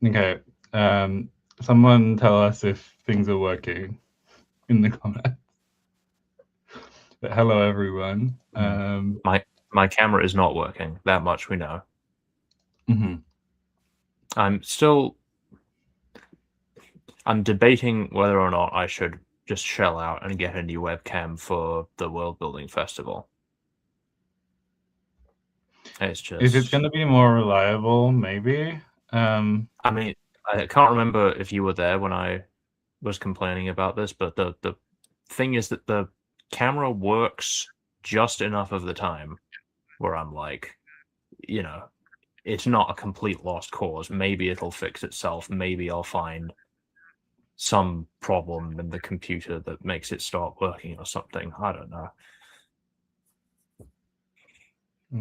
Okay. Someone tell us if things are working in the comments. But hello, everyone. My camera is not working. That much we know. Mhm. I'm debating whether or not I should just shell out and get a new webcam for the World Building Festival. It's just... If it's going to be more reliable, maybe. I mean, I can't remember if you were there when I was complaining about this, but the thing is that the camera works just enough of the time where I'm like, it's not a complete lost cause. Maybe it'll fix itself. Maybe I'll find some problem in the computer that makes it start working or something. I don't know.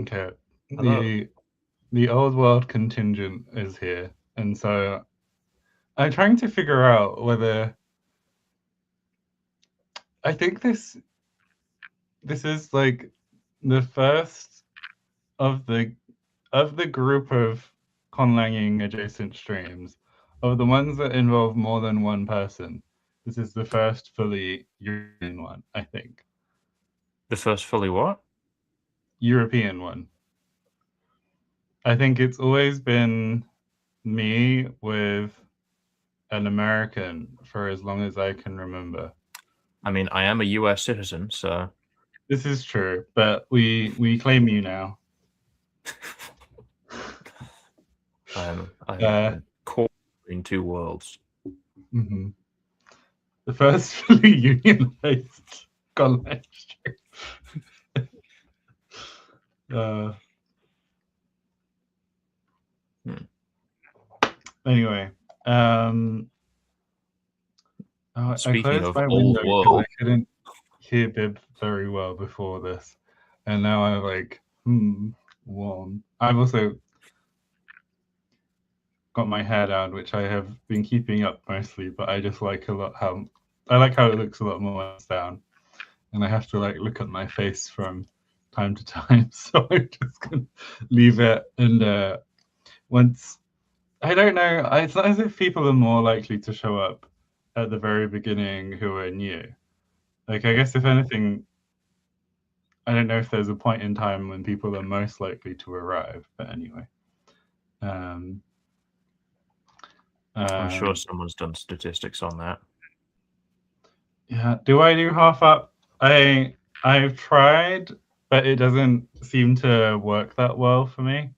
Okay. Hello. The old world contingent is here, and so I'm trying to figure out whether I think this is like the first of the group of conlanging adjacent streams, of the ones that involve more than one person. This is the first fully European one, I think. The first fully what? European one. I think it's always been me with an American for as long as I can remember. I mean, I am a US citizen, so... This is true, but we claim you now. I'm caught between two worlds. Mm-hmm. The first fully union-based conlang stream. Anyway, I closed my window because I couldn't hear Bib very well before this, and now I'm like, warm. I've also got my hair down, which I have been keeping up mostly, but I just like how it looks a lot more down, and I have to like look at my face from time to time, so I'm just gonna leave it. And once, I don't know, it's not as if people are more likely to show up at the very beginning who are new. Like, I guess if anything, I don't know if there's a point in time when people are most likely to arrive, but anyway. I'm sure someone's done statistics on that. Yeah, do I do half up? I've tried, but it doesn't seem to work that well for me.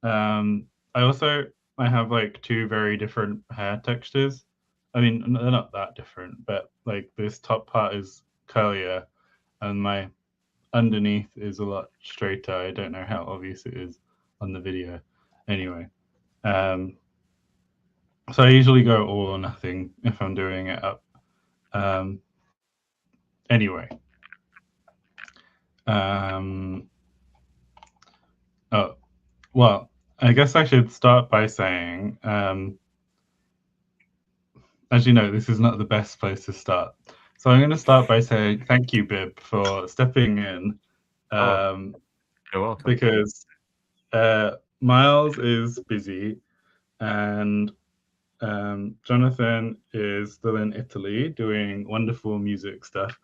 I have like two very different hair textures. I mean, they're not that different, but like this top part is curlier, and my underneath is a lot straighter. I don't know how obvious it is on the video. Anyway, so I usually go all or nothing if I'm doing it up. Anyway. Oh, well, I guess I should start by saying, as you know, this is not the best place to start. So I'm going to start by saying thank you, Bib, for stepping in. You're welcome. Because Miles is busy, and Jonathan is still in Italy doing wonderful music stuff.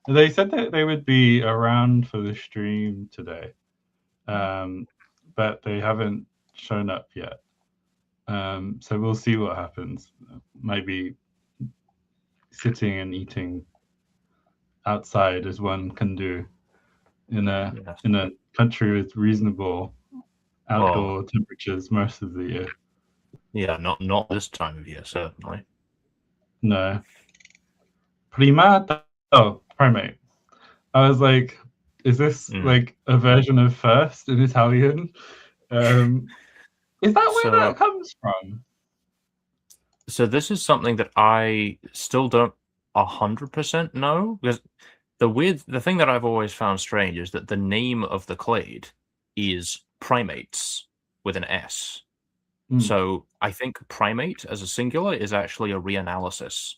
They said that they would be around for the stream today, but they haven't shown up yet. So we'll see what happens. Maybe sitting and eating outside as one can do in a country with reasonable outdoor temperatures most of the year. Yeah, not this time of year, certainly. No. Primate. Oh, primate. I was like, is this like a version of first in Italian? Is that where that comes from? So this is something that I still don't 100% know, because the thing that I've always found strange is that the name of the clade is Primates with an S. So I think primate as a singular is actually a reanalysis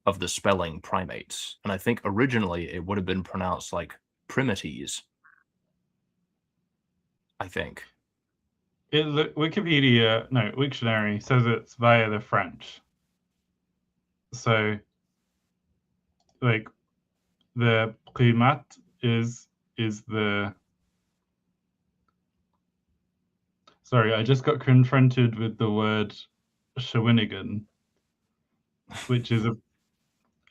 of the spelling primates. And I think originally it would have been pronounced like Primates. I think. Wiktionary says it's via the French. So, like, the primate is the. Sorry, I just got confronted with the word Shawinigan, which is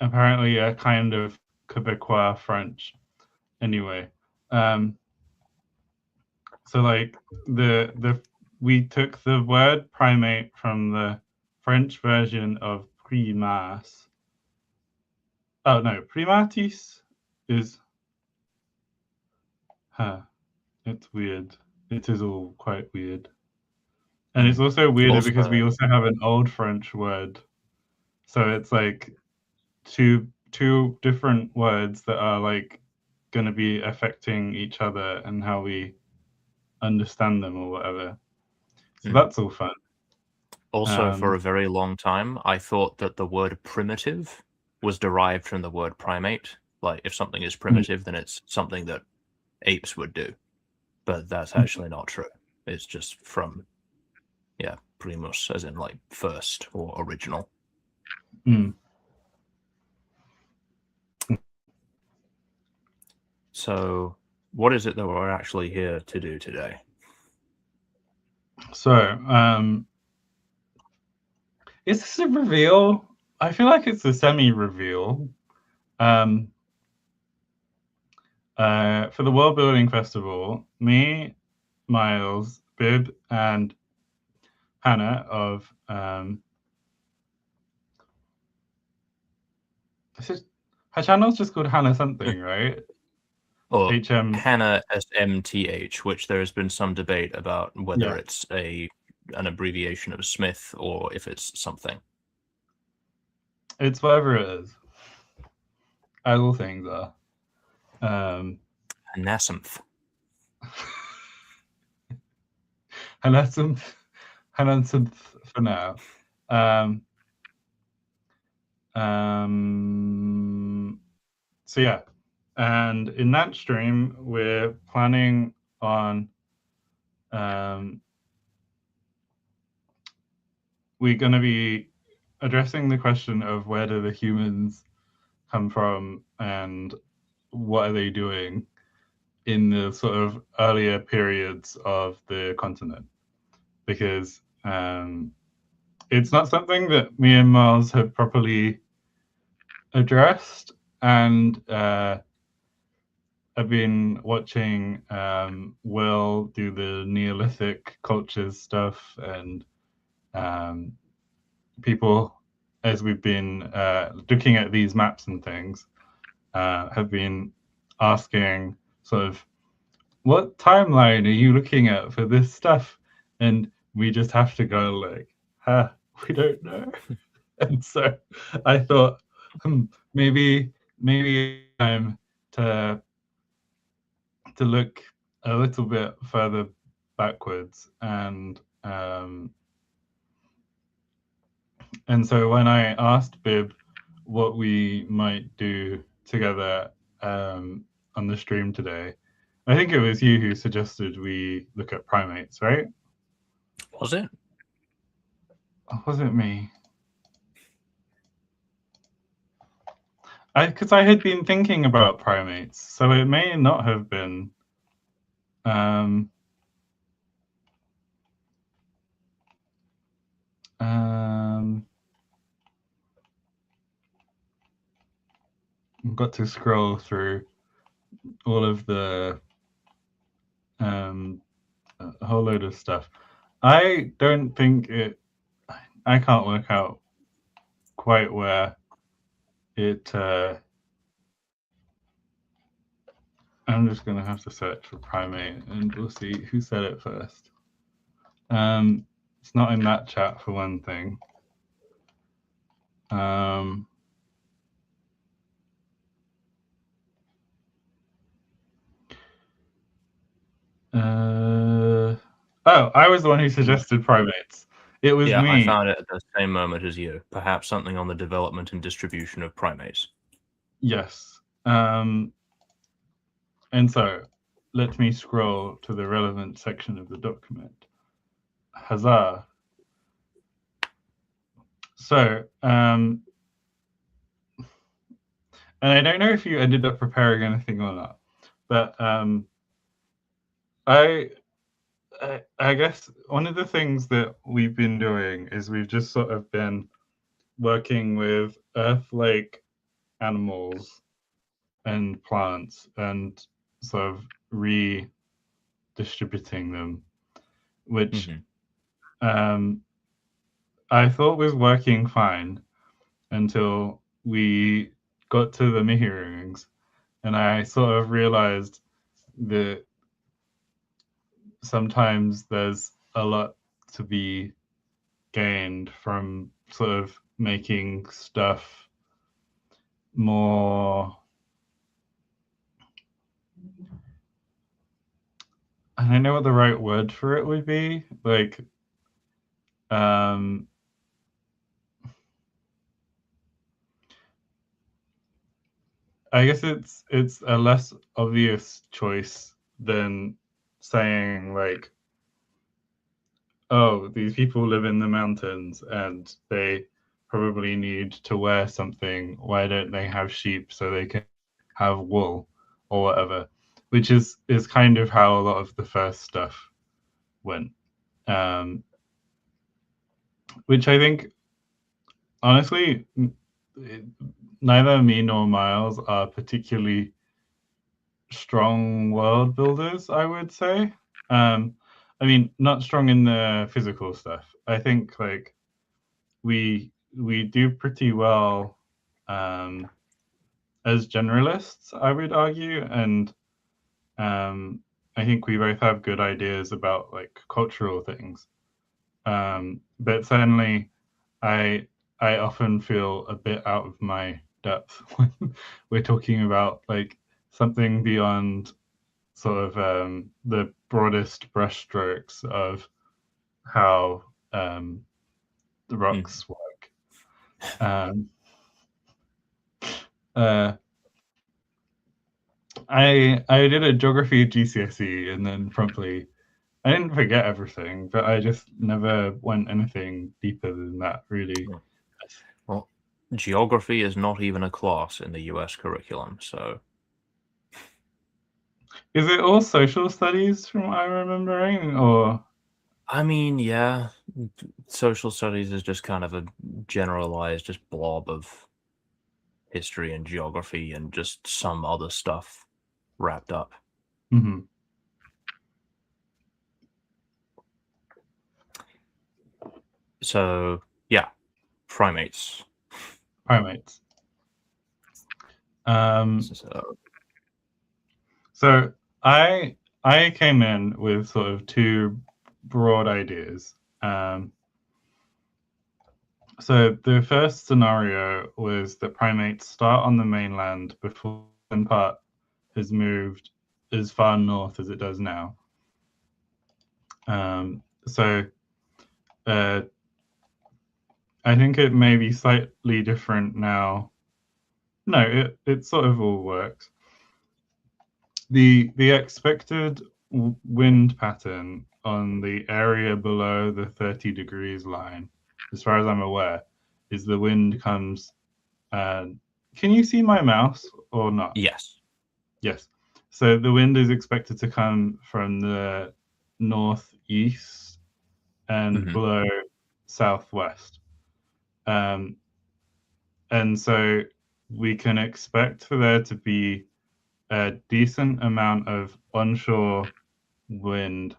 apparently a kind of Quebecois French. Anyway, so like we took the word primate from the French version of primas. Oh no, primatis is. It's weird. It is all quite weird. And it's also weirder because we also have an old French word. So it's like two different words that are like going to be affecting each other and how we understand them or whatever. So that's all fun. Also, for a very long time, I thought that the word primitive was derived from the word primate. Like, if something is primitive, then it's something that apes would do. But that's actually not true. It's just from, primus, as in like first or original. So, what is it that we're actually here to do today? So, is this a reveal? I feel like it's a semi-reveal. For the World Building Festival, me, Miles, Bib, and Hannah of her channel's just called Hannah something, right? Or Hannah SMTH, which there has been some debate about whether it's an abbreviation of Smith or if it's something. It's whatever it is. As all things are. Hanasanth. Hanasanth for now. So yeah, and in that stream we're planning on we're going to be addressing the question of where do the humans come from and what are they doing in the sort of earlier periods of the continent, because it's not something that me and Miles have properly addressed, and I've been watching Will do the Neolithic cultures stuff, and people, as we've been looking at these maps and things, have been asking sort of, what timeline are you looking at for this stuff? And we just have to go like, we don't know. And so I thought, maybe time to look a little bit further backwards, and so when I asked Bib what we might do together on the stream today, I think it was you who suggested we look at primates, right? Was it? Or was it me? Because I had been thinking about primates, so it may not have been. I've got to scroll through all of the a whole load of stuff. I don't think it. I can't work out quite where it. I'm just going to have to search for primate, and we'll see who said it first. It's not in that chat for one thing. I was the one who suggested primates. It was me. I found it at the same moment as you. Perhaps something on the development and distribution of primates. Yes. And so let me scroll to the relevant section of the document. Huzzah. So, and I don't know if you ended up preparing anything or not, but I guess one of the things that we've been doing is we've just sort of been working with Earth-like animals and plants and sort of redistributing them, which I thought was working fine until we got to the Mihi rings, and I sort of realized that sometimes there's a lot to be gained from sort of making stuff more, I don't know what the right word for it would be, like I guess it's a less obvious choice than saying like, oh, these people live in the mountains and they probably need to wear something. Why don't they have sheep so they can have wool or whatever? Which is kind of how a lot of the first stuff went. Which I think, honestly, neither me nor Miles are particularly strong world builders, I would say. I mean, not strong in the physical stuff. I think like we do pretty well as generalists, I would argue, and I think we both have good ideas about like cultural things. But certainly, I often feel a bit out of my depth when we're talking about like something beyond sort of the broadest brushstrokes of how the rocks work. I did a geography GCSE and then promptly I didn't forget everything, but I just never went anything deeper than that, really. Well, geography is not even a class in the US curriculum, so. Is it all social studies from what I'm remembering, or? I mean, yeah, social studies is just kind of a generalized just blob of history and geography and just some other stuff wrapped up. Mm-hmm. So, yeah, primates. Primates. So I came in with sort of two broad ideas. So the first scenario was that primates start on the mainland before one part has moved as far north as it does now. So I think it may be slightly different now. No, it sort of all works. The expected wind pattern on the area below the 30 degrees line, as far as I'm aware, is the wind comes. Can you see my mouse or not? Yes. Yes. So the wind is expected to come from the northeast and blow southwest. And so we can expect for there to be a decent amount of onshore wind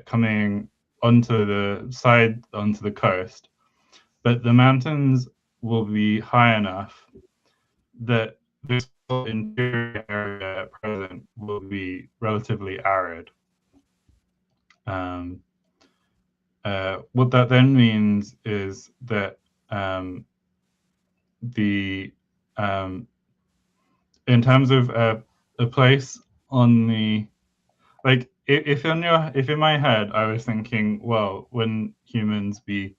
coming onto the coast, but the mountains will be high enough that this interior area at present will be relatively arid. What that then means is that in terms of a place on the, like, if in my head I was thinking, well, wouldn't humans be,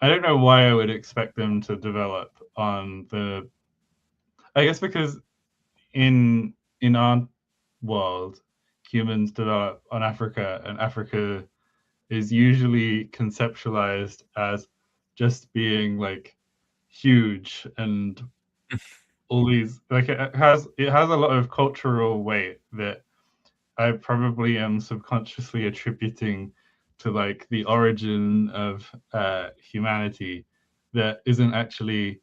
I don't know why I would expect them to develop on the, I guess because in our world, humans develop on Africa, and Africa is usually conceptualized as just being like huge and all these, like it has a lot of cultural weight that I probably am subconsciously attributing to like the origin of humanity that isn't actually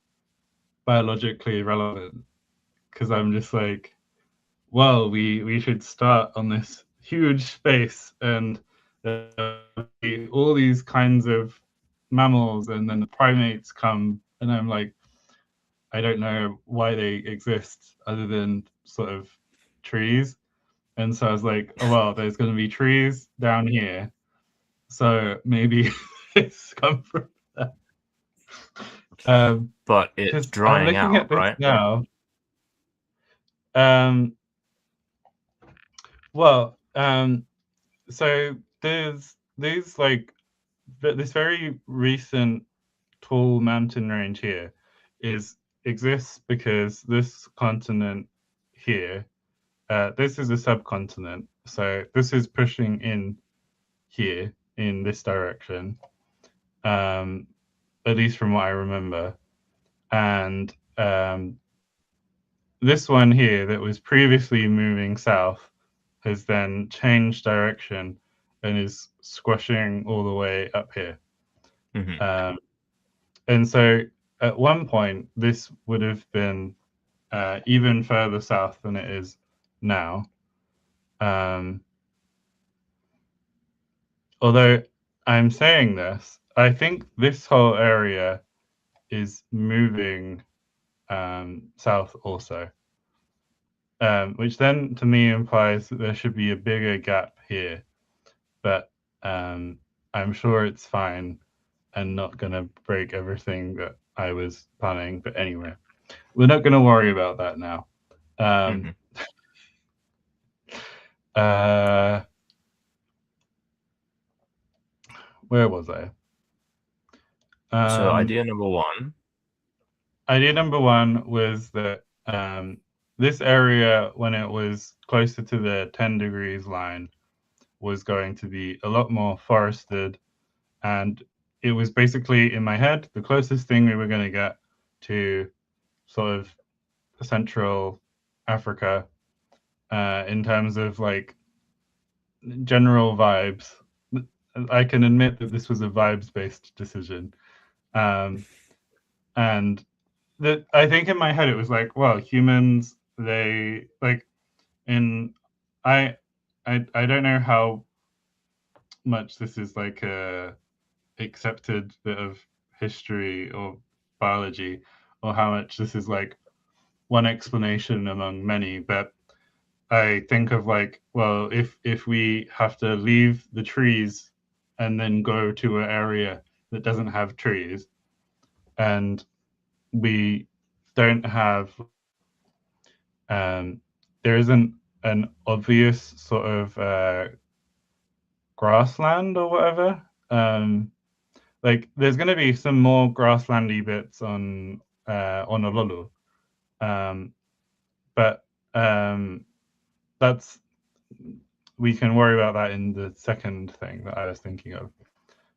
biologically relevant, because I'm just like, well, we should start on this huge space and all these kinds of mammals, and then the primates come, and I'm like, I don't know why they exist other than sort of trees. And so I was like, oh, well, there's going to be trees down here. So maybe it's come from that. But it's Because I'm drying looking out, at this right? now. So there's like this very recent tall mountain range here exists because this continent here, this is a subcontinent, so this is pushing in here in this direction, at least from what I remember. And this one here that was previously moving south has then changed direction and is squashing all the way up here. Mm-hmm. And so at one point, this would have been even further south than it is now. Although I'm saying this, I think this whole area is moving south also, which then to me implies that there should be a bigger gap here. But I'm sure it's fine and not going to break everything that I was planning. But anyway, we're not going to worry about that now. Where was I? So idea number one. Idea number one was that this area, when it was closer to the 10 degrees line, was going to be a lot more forested. And it was basically, in my head, the closest thing we were going to get to sort of Central Africa in terms of like general vibes. I can admit that this was a vibes-based decision. And that I think in my head it was like, well, humans, they like in I don't know how much this is like a accepted bit of history or biology, or how much this is like one explanation among many, but I think of like, well, if we have to leave the trees and then go to an area that doesn't have trees, and we don't have there isn't an obvious sort of grassland or whatever. Like there's going to be some more grasslandy bits on Honolulu, but that's, we can worry about that in the second thing that I was thinking of.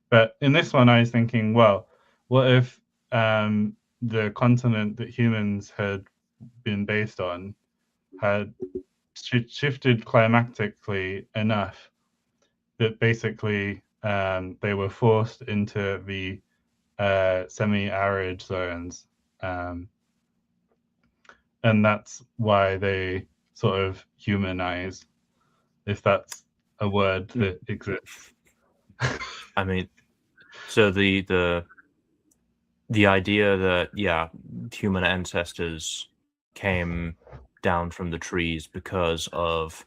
But in this one, I was thinking, well, what if the continent that humans had been based on had shifted climatically enough that basically they were forced into the semi-arid zones, and that's why they sort of humanize, if that's a word that exists. I mean, so the idea that, yeah, human ancestors came down from the trees because of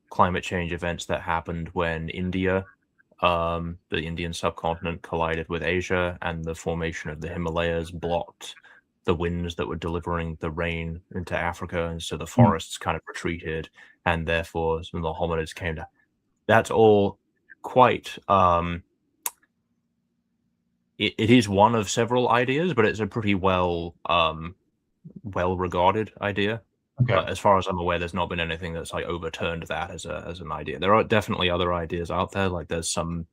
climate change events that happened when India, the Indian subcontinent, collided with Asia, and the formation of the Himalayas blocked the winds that were delivering the rain into Africa, and so the forests kind of retreated, and therefore some of the hominids came down. That's all quite it is one of several ideas, but it's a pretty well regarded idea. Okay. But as far as I'm aware, there's not been anything that's like overturned that as an idea. There are definitely other ideas out there. Like there's some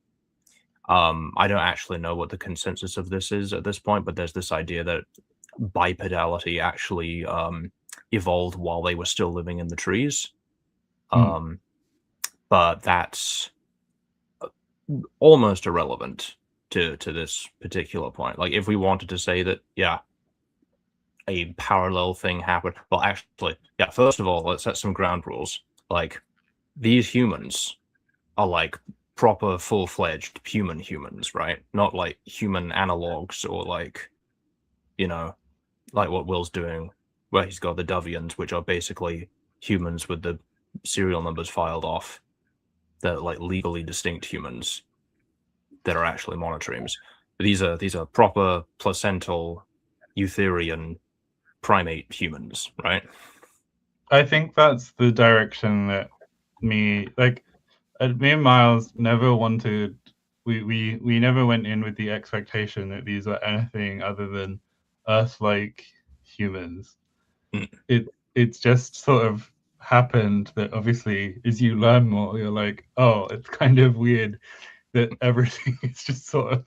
I don't actually know what the consensus of this is at this point, but there's this idea that bipedality actually evolved while they were still living in the trees. But that's almost irrelevant to this particular point. Like, if we wanted to say that, yeah, a parallel thing happened. Well, actually, yeah, first of all, let's set some ground rules. Like, these humans are like proper full-fledged humans, right? Not like human analogs or like, you know, like what Will's doing, where he's got the Dovians, which are basically humans with the serial numbers filed off. They're like legally distinct humans that are actually monotremes. But these are proper placental Eutherian primate humans, right? I think that's the direction that me and Miles never wanted. We never went in with the expectation that these were anything other than Earth-like humans. It's just sort of happened that obviously as you learn more, you're like, oh, it's kind of weird that everything is just sort of,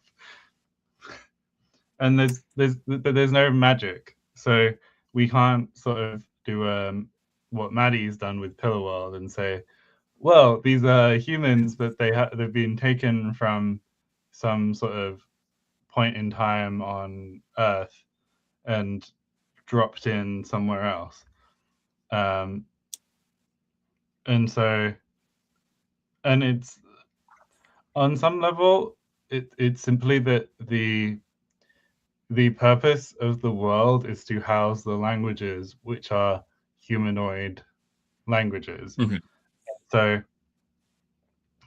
and there's no magic, so we can't sort of do what Maddie's done with Pillar World and say, well, these are humans, but they've been taken from some sort of point in time on Earth and dropped in somewhere else. And so, and it's on some level, it's simply that the purpose of the world is to house the languages which are humanoid languages. So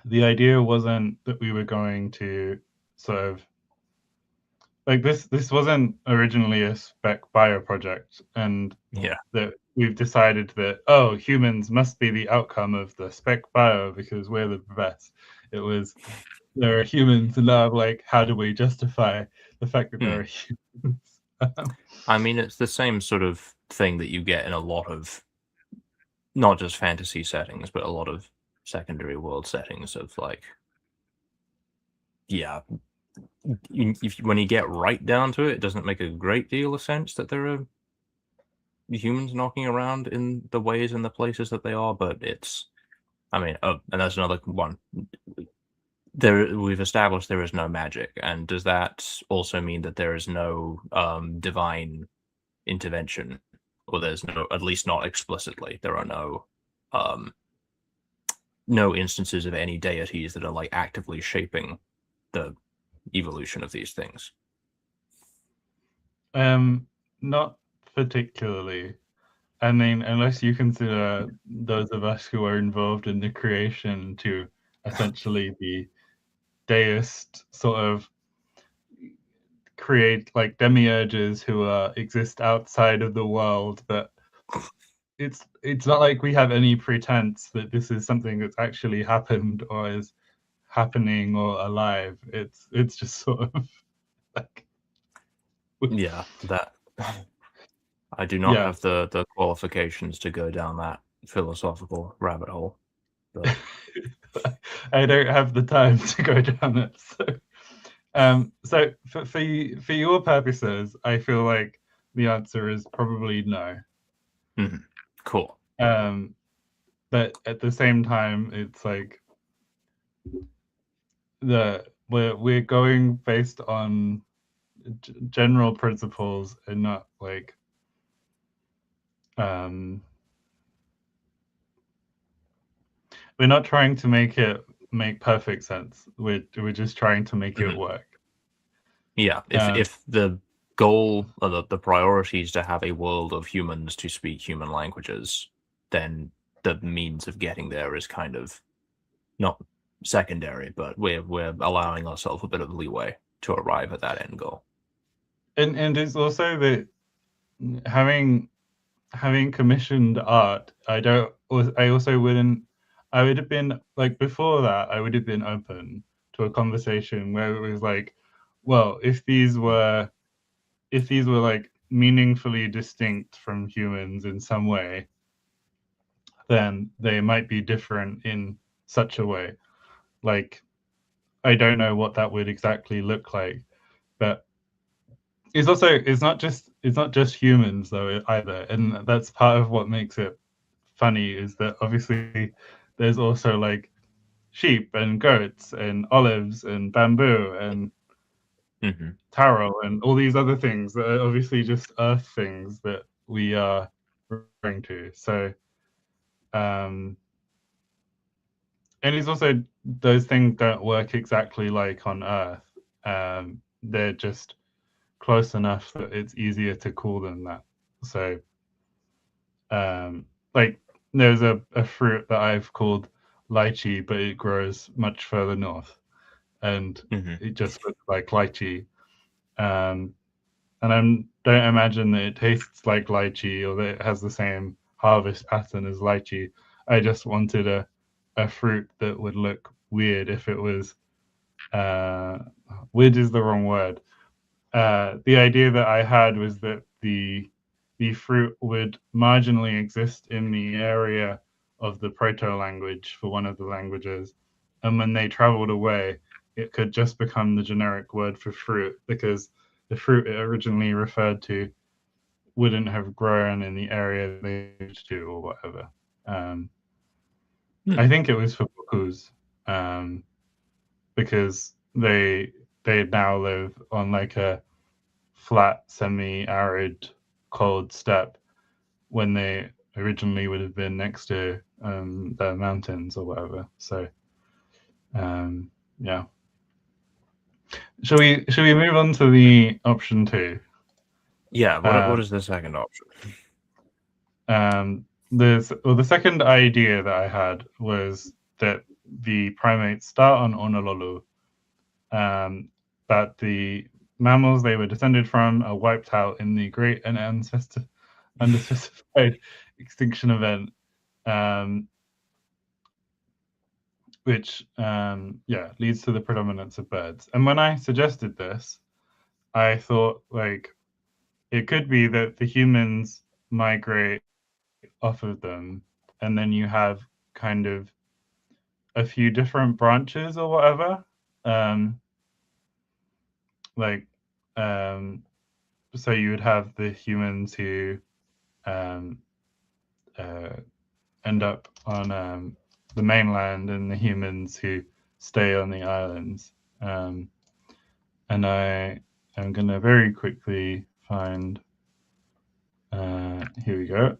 the idea wasn't that we were going to sort of like this wasn't originally a spec bio project, and that we've decided that, oh, humans must be the outcome of the spec bio because we're the best. It was, there are humans, and now like, how do we justify the fact that there are humans? I mean, it's the same sort of thing that you get in a lot of not just fantasy settings, but a lot of secondary world settings of like, yeah, when you get right down to it, it doesn't make a great deal of sense that there are humans knocking around in the ways and the places that they are, but it's, I mean, and that's another one. We've established there is no magic, and does that also mean that there is no divine intervention, or there's no, at least not explicitly, there are no instances of any deities that are like actively shaping the evolution of these things? Not particularly. I mean, unless you consider those of us who are involved in the creation to essentially be deist, sort of create like demiurges who exist outside of the world, but it's not like we have any pretense that this is something that's actually happened or is happening or alive. It's just sort of like, yeah, that I do not have the qualifications to go down that philosophical rabbit hole. But I don't have the time to go down it. So for your purposes, I feel like the answer is probably no. Cool. But at the same time, it's like we're going based on general principles and not like we're not trying to make perfect sense. We're just trying to make it work. Yeah, if the goal or the priority is to have a world of humans to speak human languages, then the means of getting there is kind of not secondary, but we're allowing ourselves a bit of leeway to arrive at that end goal. And it's also that having commissioned art, I would have been like, before that, I would have been open to a conversation where it was like, well, if these were like meaningfully distinct from humans in some way, then they might be different in such a way. Like, I don't know what that would exactly look like. But it's not just humans though either, and that's part of what makes it funny is that obviously there's also like sheep and goats and olives and bamboo and taro and all these other things that are obviously just earth things that we are referring to. So and it's also those things don't work exactly like on earth. They're just close enough that it's easier to call them that. So like there's a fruit that I've called lychee, but it grows much further north, and it just looks like lychee. And I don't imagine that it tastes like lychee or that it has the same harvest pattern as lychee. I just wanted a fruit that would look weird if it was weird is the wrong word. The idea that I had was that the fruit would marginally exist in the area of the proto language for one of the languages, and when they traveled away, it could just become the generic word for fruit because the fruit it originally referred to wouldn't have grown in the area they used to or whatever. I think it was for bukus, because they now live on like a flat, semi-arid, cold steppe when they originally would have been next to the mountains or whatever. So, yeah. Should we move on to the option 2? Yeah. What is the second option? The second idea that I had was that the primates start on Honolulu, that the mammals they were descended from are wiped out in the great and unspecified extinction event, which leads to the predominance of birds. And when I suggested this, I thought like it could be that the humans migrate off of them, and then you have kind of a few different branches or whatever. Like so you would have the humans who end up on the mainland and the humans who stay on the islands. And I am going to very quickly find, here we go.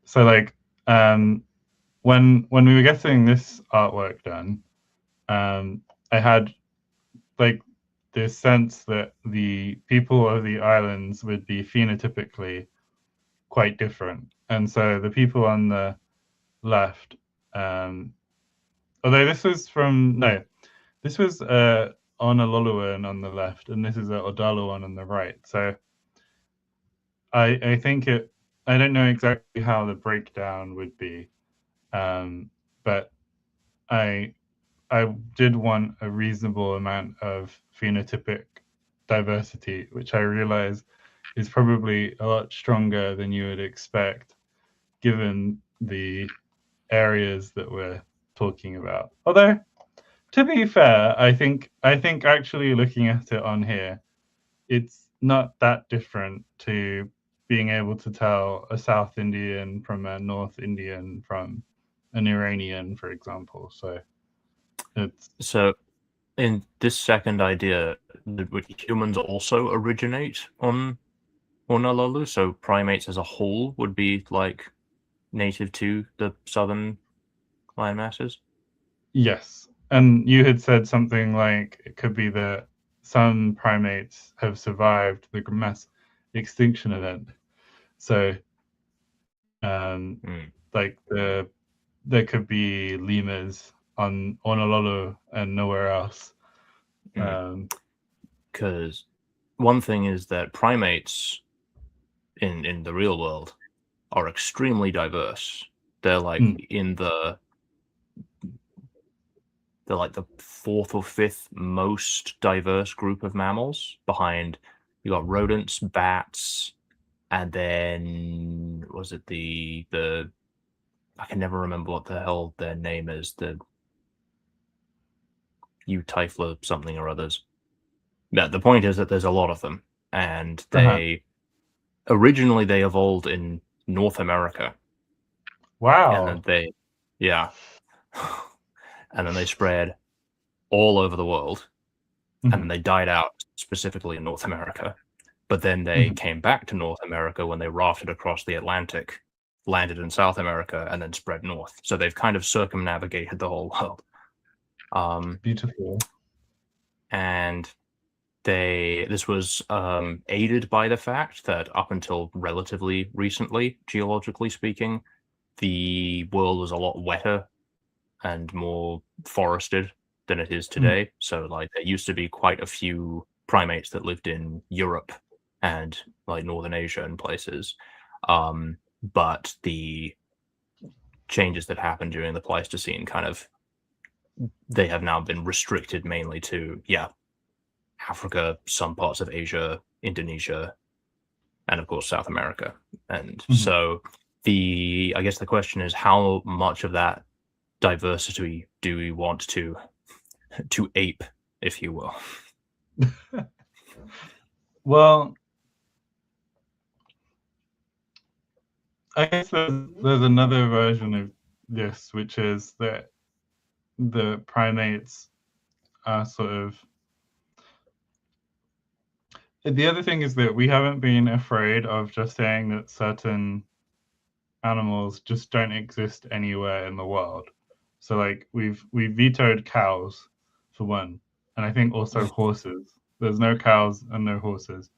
So like when we were getting this artwork done, I had like this sense that the people of the islands would be phenotypically quite different. And so the people on the left, although this was this was Honoluluan on the left, and this is Odaluan on the right. So I think I don't know exactly how the breakdown would be, but I did want a reasonable amount of phenotypic diversity, which I realize is probably a lot stronger than you would expect, given the areas that we're talking about. Although, to be fair, I think actually looking at it on here, it's not that different to being able to tell a South Indian from a North Indian from an Iranian, for example. So it's in this second idea, would humans also originate on Honolulu? So primates as a whole would be like native to the southern land masses? yes. And you had said something like it could be that some primates have survived the mass extinction event. So, like there could be lemurs on Honolulu and nowhere else. Because one thing is that primates in the real world are extremely diverse. They're like they're like the fourth or fifth most diverse group of mammals. Behind you got rodents, bats, and then was it the I can never remember what the hell their name is. Eutyphla something or others. Yeah, the point is that there's a lot of them, and originally they evolved in North America, and Wow. then and then they spread all over the world, and then they died out specifically in North America. But then they came back to North America when they rafted across the Atlantic, landed in South America, and then spread north. So they've kind of circumnavigated the whole world. Beautiful. And this was aided by the fact that up until relatively recently, geologically speaking, the world was a lot wetter and more forested than it is today. So like there used to be quite a few primates that lived in Europe and like Northern Asia and places. But the changes that happened during the Pleistocene they have now been restricted mainly to, Africa, some parts of Asia, Indonesia, and of course South America. And so I guess the question is, how much of that diversity do we want to ape, if you will? Well, I guess there's another version of this, which is that the primates are sort of. The other thing is that we haven't been afraid of just saying that certain animals just don't exist anywhere in the world. So like we've vetoed cows for one, and I think also horses. There's no cows and no horses,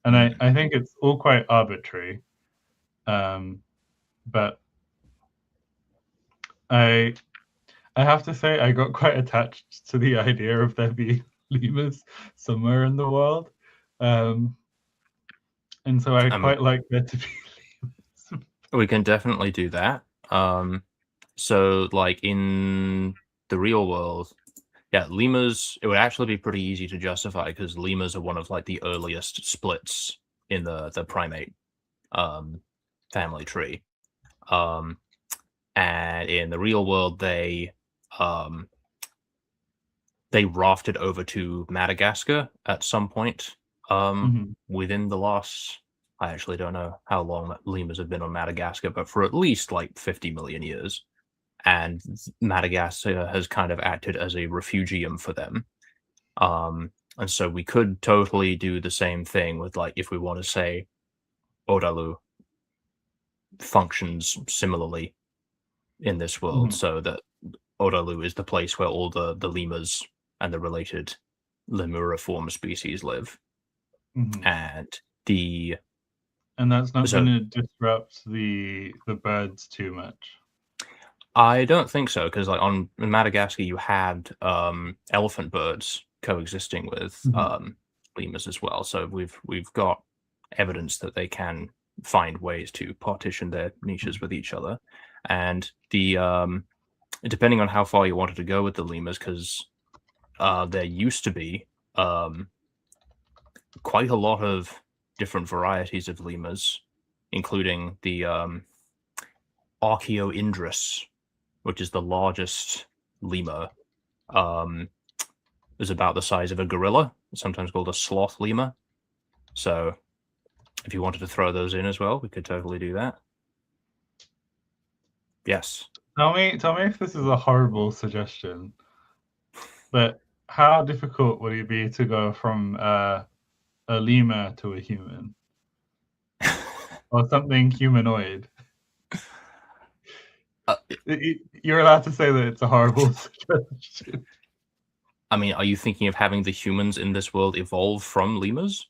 and I think it's all quite arbitrary. But I have to say I got quite attached to the idea of there being lemurs somewhere in the world, and so I quite like there to be lemurs. We can definitely do that. So like in the real world, lemurs, it would actually be pretty easy to justify because lemurs are one of like the earliest splits in the primate family tree. And in the real world, they rafted over to Madagascar at some point within the last. I actually don't know how long lemurs have been on Madagascar, but for at least like 50 million years. And Madagascar has kind of acted as a refugium for them. And so we could totally do the same thing with, like, if we want to say Odalu functions similarly in this world, so that Odalu is the place where all the lemurs and the related lemuriform species live. And that's not going to disrupt the birds too much. I don't think so, because like in Madagascar you had elephant birds coexisting with lemurs as well. So we've got evidence that they can find ways to partition their niches with each other. And depending on how far you wanted to go with the lemurs, because there used to be quite a lot of different varieties of lemurs, including the Archaeoindris, which is the largest lemur. Is about the size of a gorilla, sometimes called a sloth lemur. So if you wanted to throw those in as well, we could totally do that. Yes. Tell me if this is a horrible suggestion, but how difficult would it be to go from a lemur to a human? Or something humanoid? You're allowed to say that it's a horrible suggestion. I mean, are you thinking of having the humans in this world evolve from lemurs?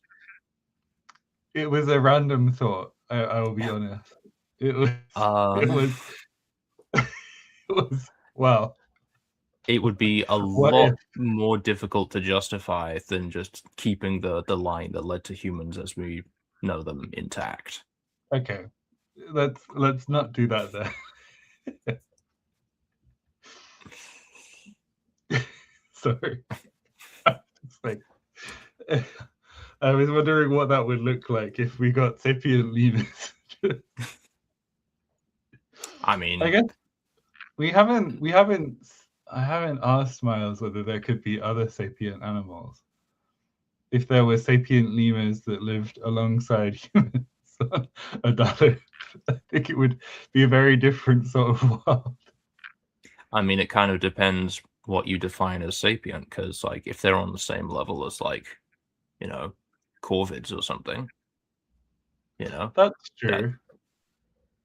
It was a random thought. I will be honest. It was. Wow. It would be a lot more difficult to justify than just keeping the line that led to humans as we know them intact. Okay, let's not do that then. Sorry. I was wondering what that would look like if we got sapient lemurs. I mean, I guess we haven't I haven't asked Miles whether there could be other sapient animals. If there were sapient lemurs that lived alongside humans on Odalu, I think it would be a very different sort of world. I mean, it kind of depends what you define as sapient, because like if they're on the same level as like, corvids or something, That's true.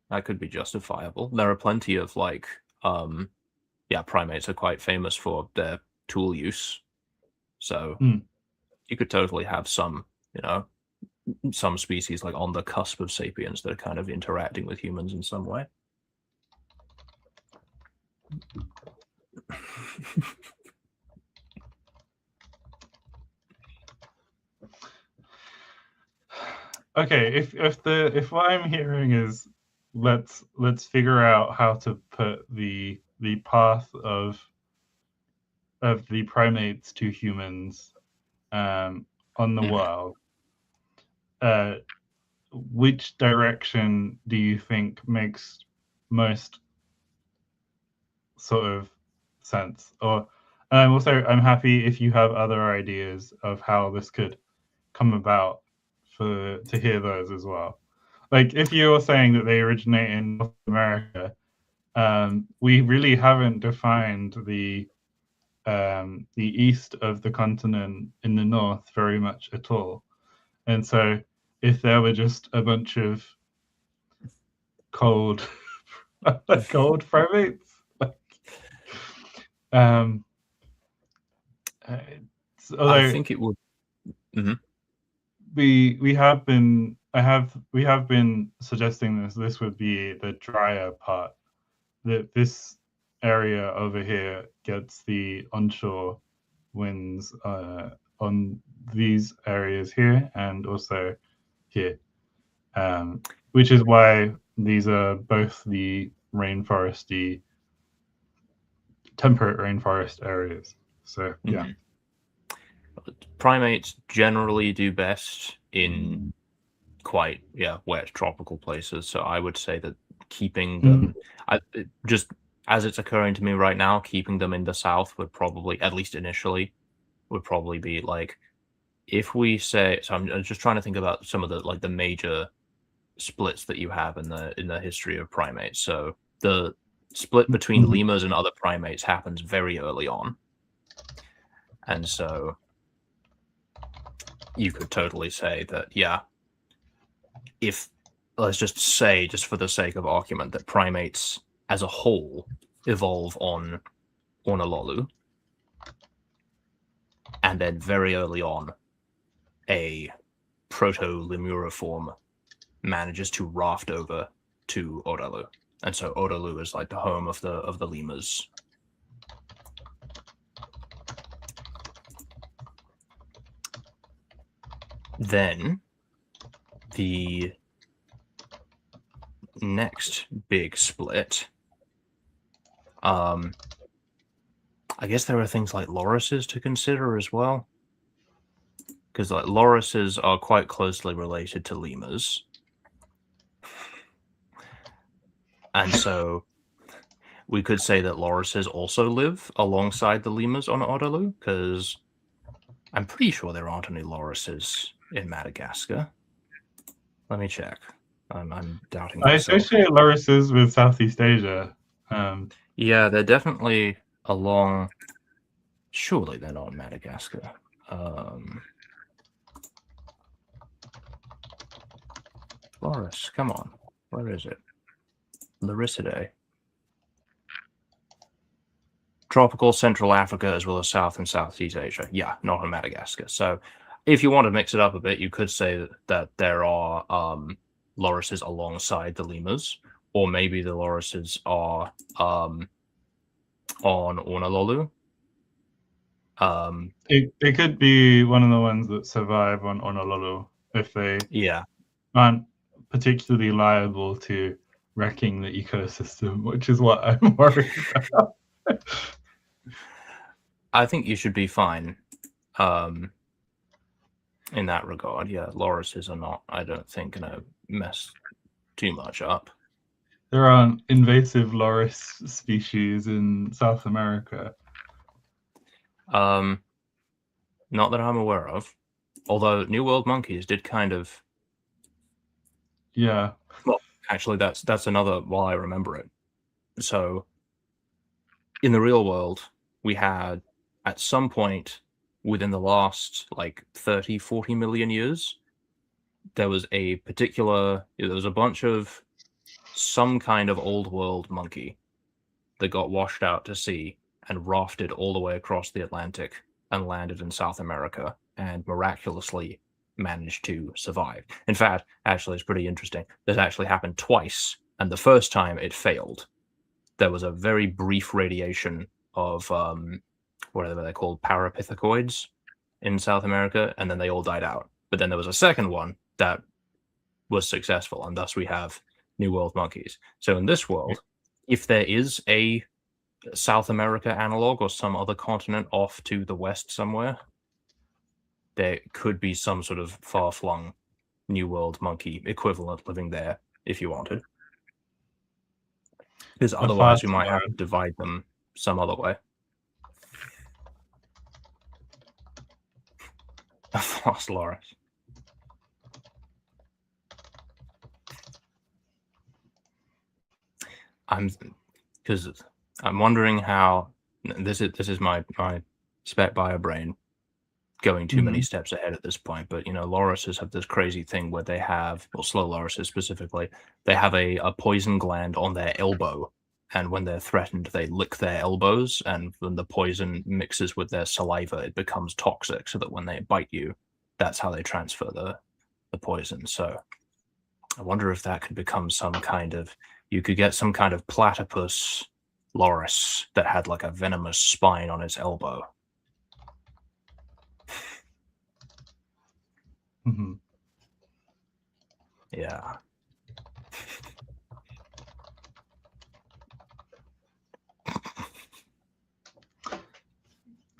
that could be justifiable. There are plenty of like, primates are quite famous for their tool use, so you could totally have some, some species like on the cusp of sapiens that are kind of interacting with humans in some way. Okay, if what I'm hearing is let's figure out how to put the path of the primates to humans on the world, which direction do you think makes most sort of sense? Or also, I'm happy if you have other ideas of how this could come about to hear those as well. Like if you're saying that they originate in North America, we really haven't defined the east of the continent in the north very much at all. And so if there were just a bunch of cold cold primates, although I think it would. we have been suggesting this would be the drier part, that this area over here gets the onshore winds on these areas here and also here, which is why these are both the rainforesty, temperate rainforest areas. So yeah. Primates generally do best in quite wet tropical places. So I would say that keeping them, just as it's occurring to me right now, keeping them in the south would probably, at least initially, would probably be like, if we say, so I'm just trying to think about some of the like the major splits that you have in the history of primates. So the split between lemurs and other primates happens very early on, and so you could totally say that if, let's just say, just for the sake of argument, that primates as a whole evolve on Honolulu, and then very early on a proto-lemuriform manages to raft over to Odalu, and so Odalu is like the home of the lemurs. Then the next big split, I guess there are things like lorises to consider as well, because like lorises are quite closely related to lemurs, and so we could say that lorises also live alongside the lemurs on Odalu, because I'm pretty sure there aren't any lorises in Madagascar. Let me check. I'm doubting myself. I associate lorises with Southeast Asia. Yeah, they're definitely along. Surely they're not in Madagascar. Loris, come on. Where is it? Lorisidae. Tropical Central Africa as well as South and Southeast Asia. Yeah, not in Madagascar. So if you want to mix it up a bit, you could say that there are lorises alongside the lemurs, or maybe the lorises are on Honolulu. It could be one of the ones that survive on Honolulu if they aren't particularly liable to wrecking the ecosystem, which is what I'm worried about. I think you should be fine in that regard. Yeah, lorises are not, I don't think, going to mess too much up. there aren't invasive loris species in South America. Not that I'm aware of. Although New World monkeys did kind of. Yeah. Well, actually, that's another. While I remember it, so in the real world, we had at some point within the last like 30, 40 million years, there was a bunch of some kind of old world monkey that got washed out to sea and rafted all the way across the Atlantic and landed in South America and miraculously managed to survive. In fact, actually, it's pretty interesting. This actually happened twice, and the first time it failed. There was a very brief radiation of whatever they're called, parapithecoids in South America, and then they all died out. But then there was a second one that was successful, and thus we have New World monkeys. So in this world, if there is a South America analog or some other continent off to the west somewhere, there could be some sort of far-flung New World monkey equivalent living there if you wanted. Because otherwise we might have to divide them some other way. A fast loris. Because I'm wondering how this is my spec bio brain going too many steps ahead at this point. But lorises have this crazy thing where they have, well, slow lorises specifically, they have a poison gland on their elbow, and when they're threatened, they lick their elbows, and when the poison mixes with their saliva, it becomes toxic, so that when they bite you, that's how they transfer the poison. So I wonder if that could become some kind of, you could get some kind of platypus loris that had like a venomous spine on its elbow. Mm-hmm. Yeah.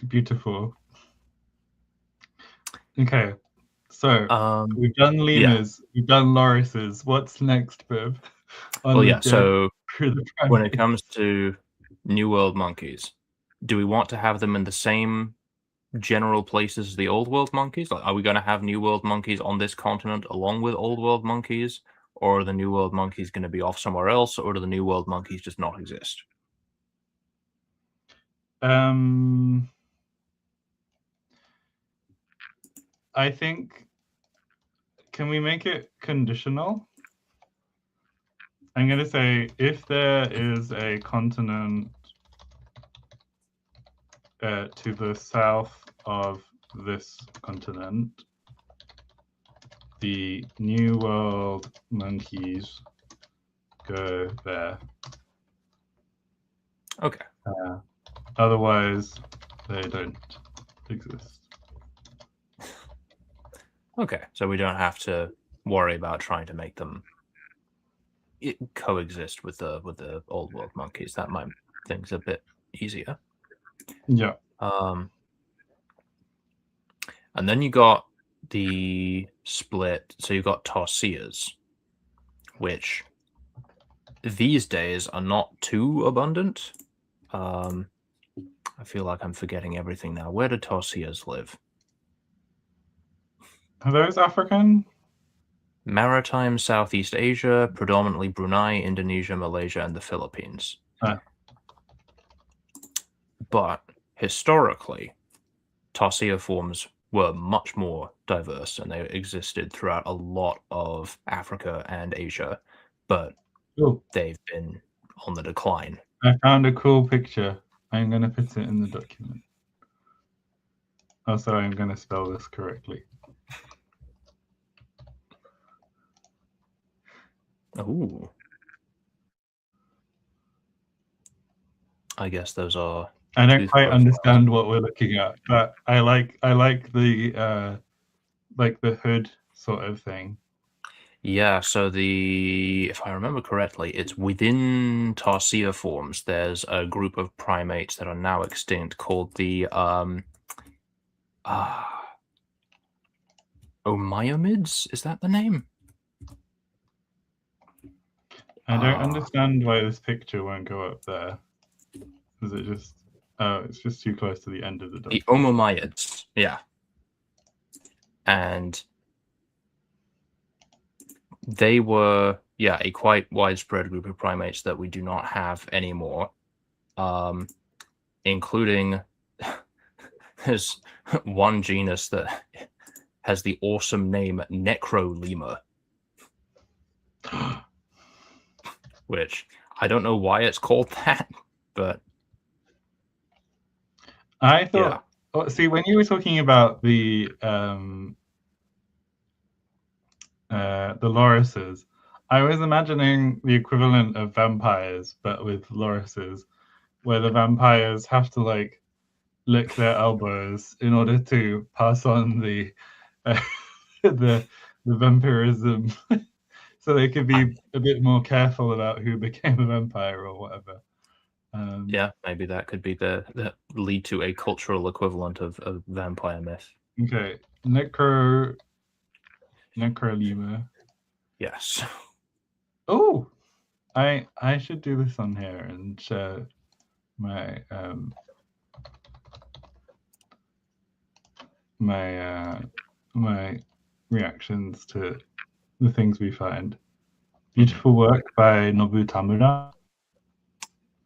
Beautiful. Okay, so we've done lemurs, we've done lorises. What's next, Bib? So when it comes to New World monkeys, do we want to have them in the same general places as the Old World monkeys? Like, are we going to have New World monkeys on this continent along with Old World monkeys, or are the New World monkeys going to be off somewhere else, or do the New World monkeys just not exist? I think, can we make it conditional? I'm going to say if there is a continent to the south of this continent, the New World monkeys go there. Okay. Otherwise, they don't exist. Okay, so we don't have to worry about trying to make them coexist with the Old World monkeys. That might make things a bit easier. Yeah. And then you got the split. So you got tarsiers, which these days are not too abundant. I feel like I'm forgetting everything now. Where do tarsiers live? Are those African? Maritime Southeast Asia, predominantly Brunei, Indonesia, Malaysia, and the Philippines. But historically, tarsier forms were much more diverse, and they existed throughout a lot of Africa and Asia, but they've been on the decline. I found a cool picture. I'm going to put it in the document. Also, I'm going to spell this correctly. Ooh. I guess those are. I don't quite understand what we're looking at, but I like the hood sort of thing. Yeah, so if I remember correctly, it's within tarsier forms. There's a group of primates that are now extinct called the Omyomids. Is that the name? I don't understand why this picture won't go up there. Is it just... Oh, it's just too close to the end of the document. The Omomyids, yeah. And they were, yeah, a quite widespread group of primates that we do not have anymore, including there's one genus that has the awesome name Necrolemur, which I don't know why it's called that, but I thought... Yeah. See, when you were talking about the lorises, I was imagining the equivalent of vampires, but with lorises, where the vampires have to like lick their elbows in order to pass on the the vampirism, so they could be a bit more careful about who became a vampire or whatever. Yeah, maybe that could be the lead to a cultural equivalent of vampire myth. Okay, Necrolemur. Yes. Oh, I should do this on here and share my my reactions to the things we find. Beautiful work by Nobu Tamura.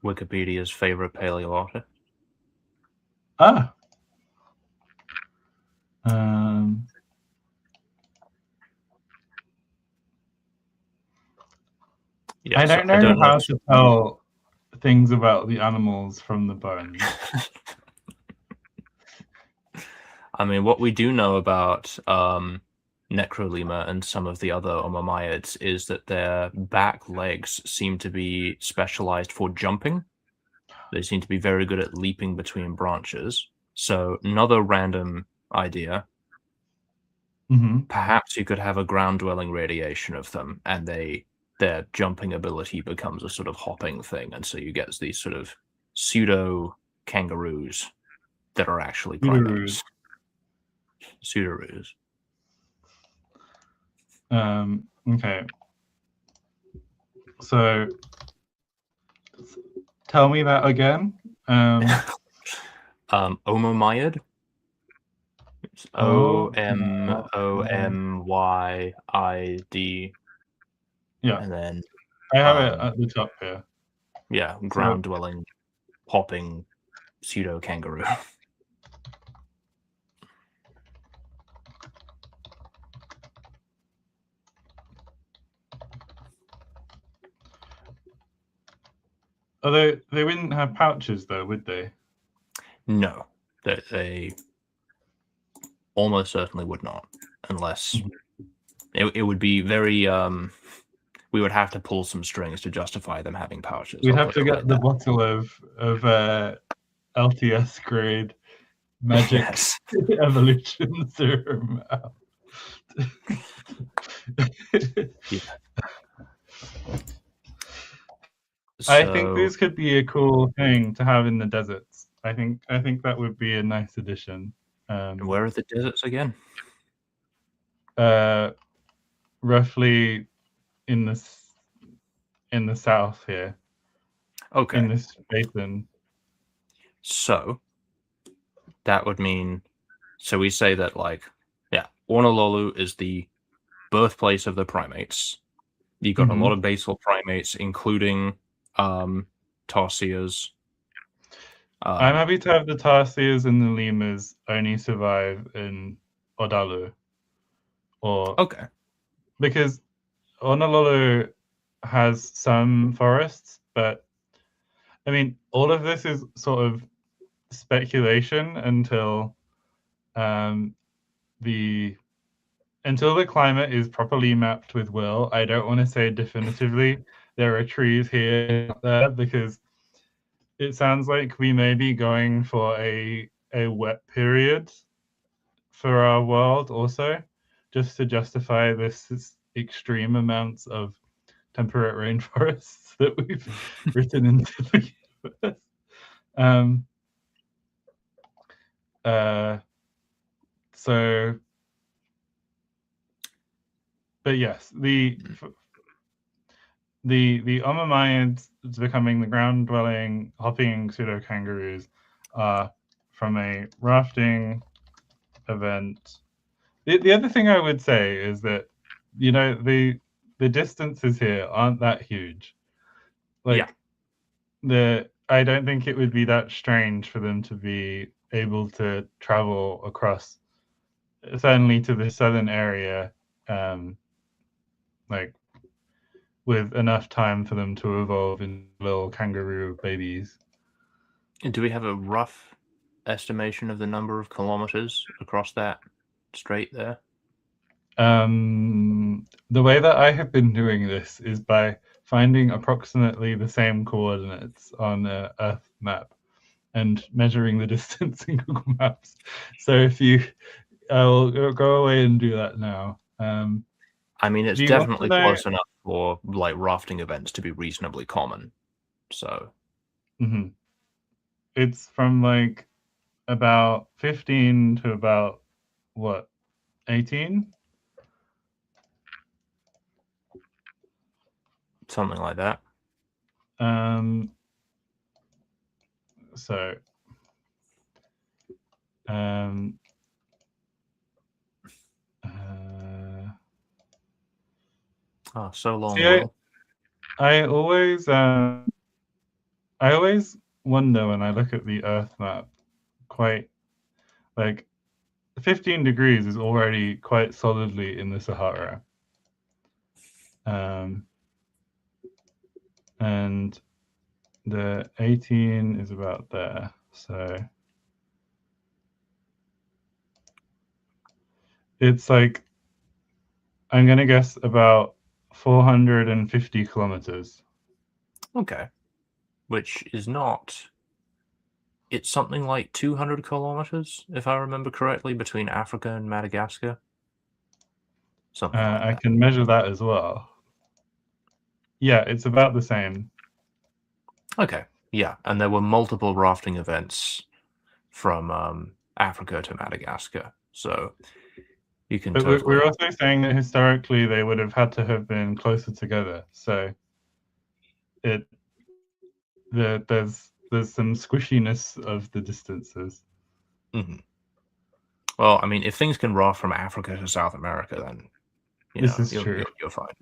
Wikipedia's favorite paleo artist. Ah. Yeah, I don't know how to tell things about the animals from the bones. I mean, what we do know about Necrolemur and some of the other Omomyids is that their back legs seem to be specialized for jumping. They seem to be very good at leaping between branches. So another random idea. Mm-hmm. Perhaps you could have a ground-dwelling radiation of them, and their jumping ability becomes a sort of hopping thing, and so you get these sort of pseudo kangaroos that are actually primates. Pseudoroos. Okay. So tell me that again. Omomyid. It's OMOMYID. Yeah. And then I have it at the top here. Yeah, ground-dwelling, hopping pseudo kangaroo. Although they wouldn't have pouches, though, would they? No, they almost certainly would not, unless it would be very. We would have to pull some strings to justify them having pouches. We'd have to get the bottle of LTS grade magic evolution serum out. Yeah. I think this could be a cool thing to have in the deserts. I think that would be a nice addition. Where are the deserts again? Roughly in the south here. Okay. In this basin. So that would mean, so we say that Honolulu is the birthplace of the primates. You've got a lot of basal primates, including tarsiers. I'm happy to have the tarsiers and the lemurs only survive in Odalu. Okay. Because Honolulu has some forests, but I mean, all of this is sort of speculation until the climate is properly mapped with Will. I don't want to say definitively there are trees here and there, because it sounds like we may be going for a wet period for our world also, just to justify this extreme amounts of temperate rainforests that we've written into the universe. But yes, the Omamaids becoming the ground-dwelling, hopping pseudo-kangaroos are from a rafting event. The other thing I would say is that, the distances here aren't that huge. Like, I don't think it would be that strange for them to be able to travel across, certainly to the southern area, like with enough time for them to evolve into little kangaroo babies. And do we have a rough estimation of the number of kilometers across that strait there? The way that I have been doing this is by finding approximately the same coordinates on an Earth map and measuring the distance in Google Maps. So I will go away and do that now. I mean, it's definitely close enough for like rafting events to be reasonably common. So it's from like about 15 to about what, 18? Something like that. So so long. See, I always wonder when I look at the Earth map, quite like 15 degrees is already quite solidly in the Sahara. And the 18 is about there. So it's like, I'm going to guess about 450 kilometers. Okay. Which is not... It's something like 200 kilometers, if I remember correctly, between Africa and Madagascar. Something like that. I can measure that as well. Yeah, it's about the same. Okay, yeah. And there were multiple rafting events from Africa to Madagascar. So you can totally... We're also saying that historically they would have had to have been closer together. So there's some squishiness of the distances. Well, I mean, if things can raft from Africa to South America, then this is true. You're fine.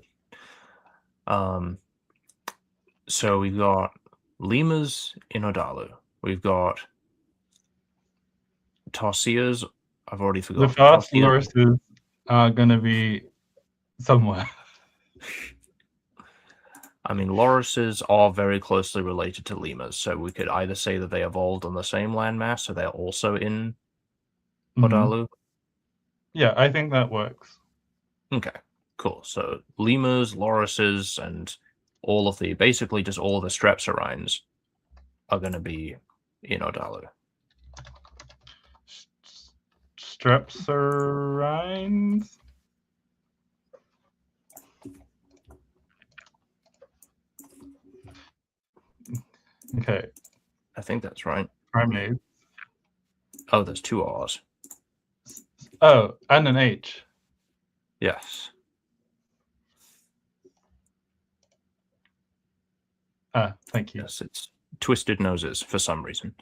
So we've got lemurs in Odalu. We've got tarsiers. I've already forgotten. The fast lorises are going to be somewhere. I mean, lorises are very closely related to lemurs, so we could either say that they evolved on the same landmass, so they're also in Odalu. Yeah, I think that works. Okay, cool. So lemurs, lorises, and basically just all of the strepsirrhines are going to be in Odalu. Strepsirrhines? Okay. I think that's right. Primates. Oh, there's two R's. Oh, and an H. Yes. Thank you. Yes, it's twisted noses for some reason.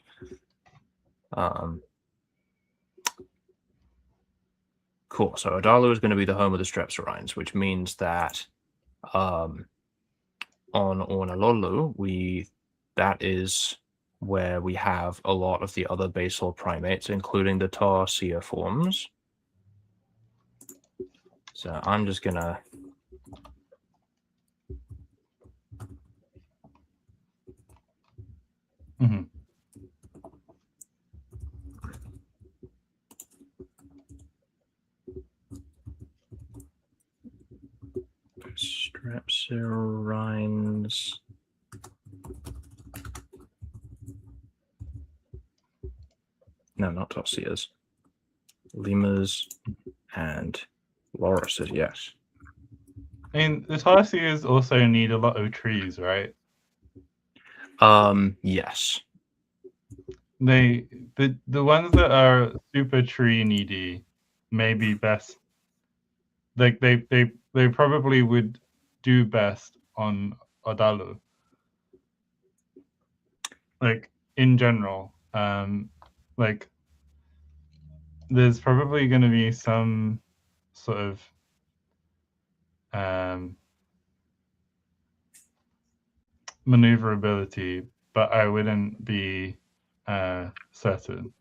Cool. So Odalu is going to be the home of the strepsirrhines, which means that on Ornalolu, that is where we have a lot of the other basal primates, including the tarsier forms. So I'm just going to... Strepsirrhines. No, not tarsiers. Lemurs and lorises, yes. I mean, the tarsiers also need a lot of trees, right? Yes. The ones that are super tree needy may be best. Like they probably would do best on odalu. Like in general, like there's probably going to be some sort of maneuverability, but I wouldn't be certain.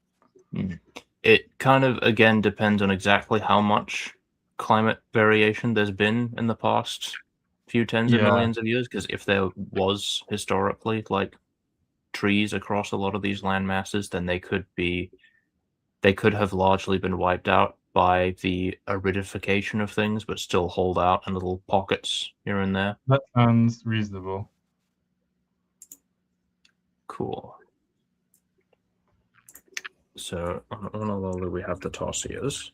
It kind of, again, depends on exactly how much climate variation there's been in the past few tens of millions of years, because if there was historically like trees across a lot of these land masses, then they could have largely been wiped out by the aridification of things, but still hold out in little pockets here and there. That sounds reasonable. Cool. So on Honolulu, we have the Tossiers.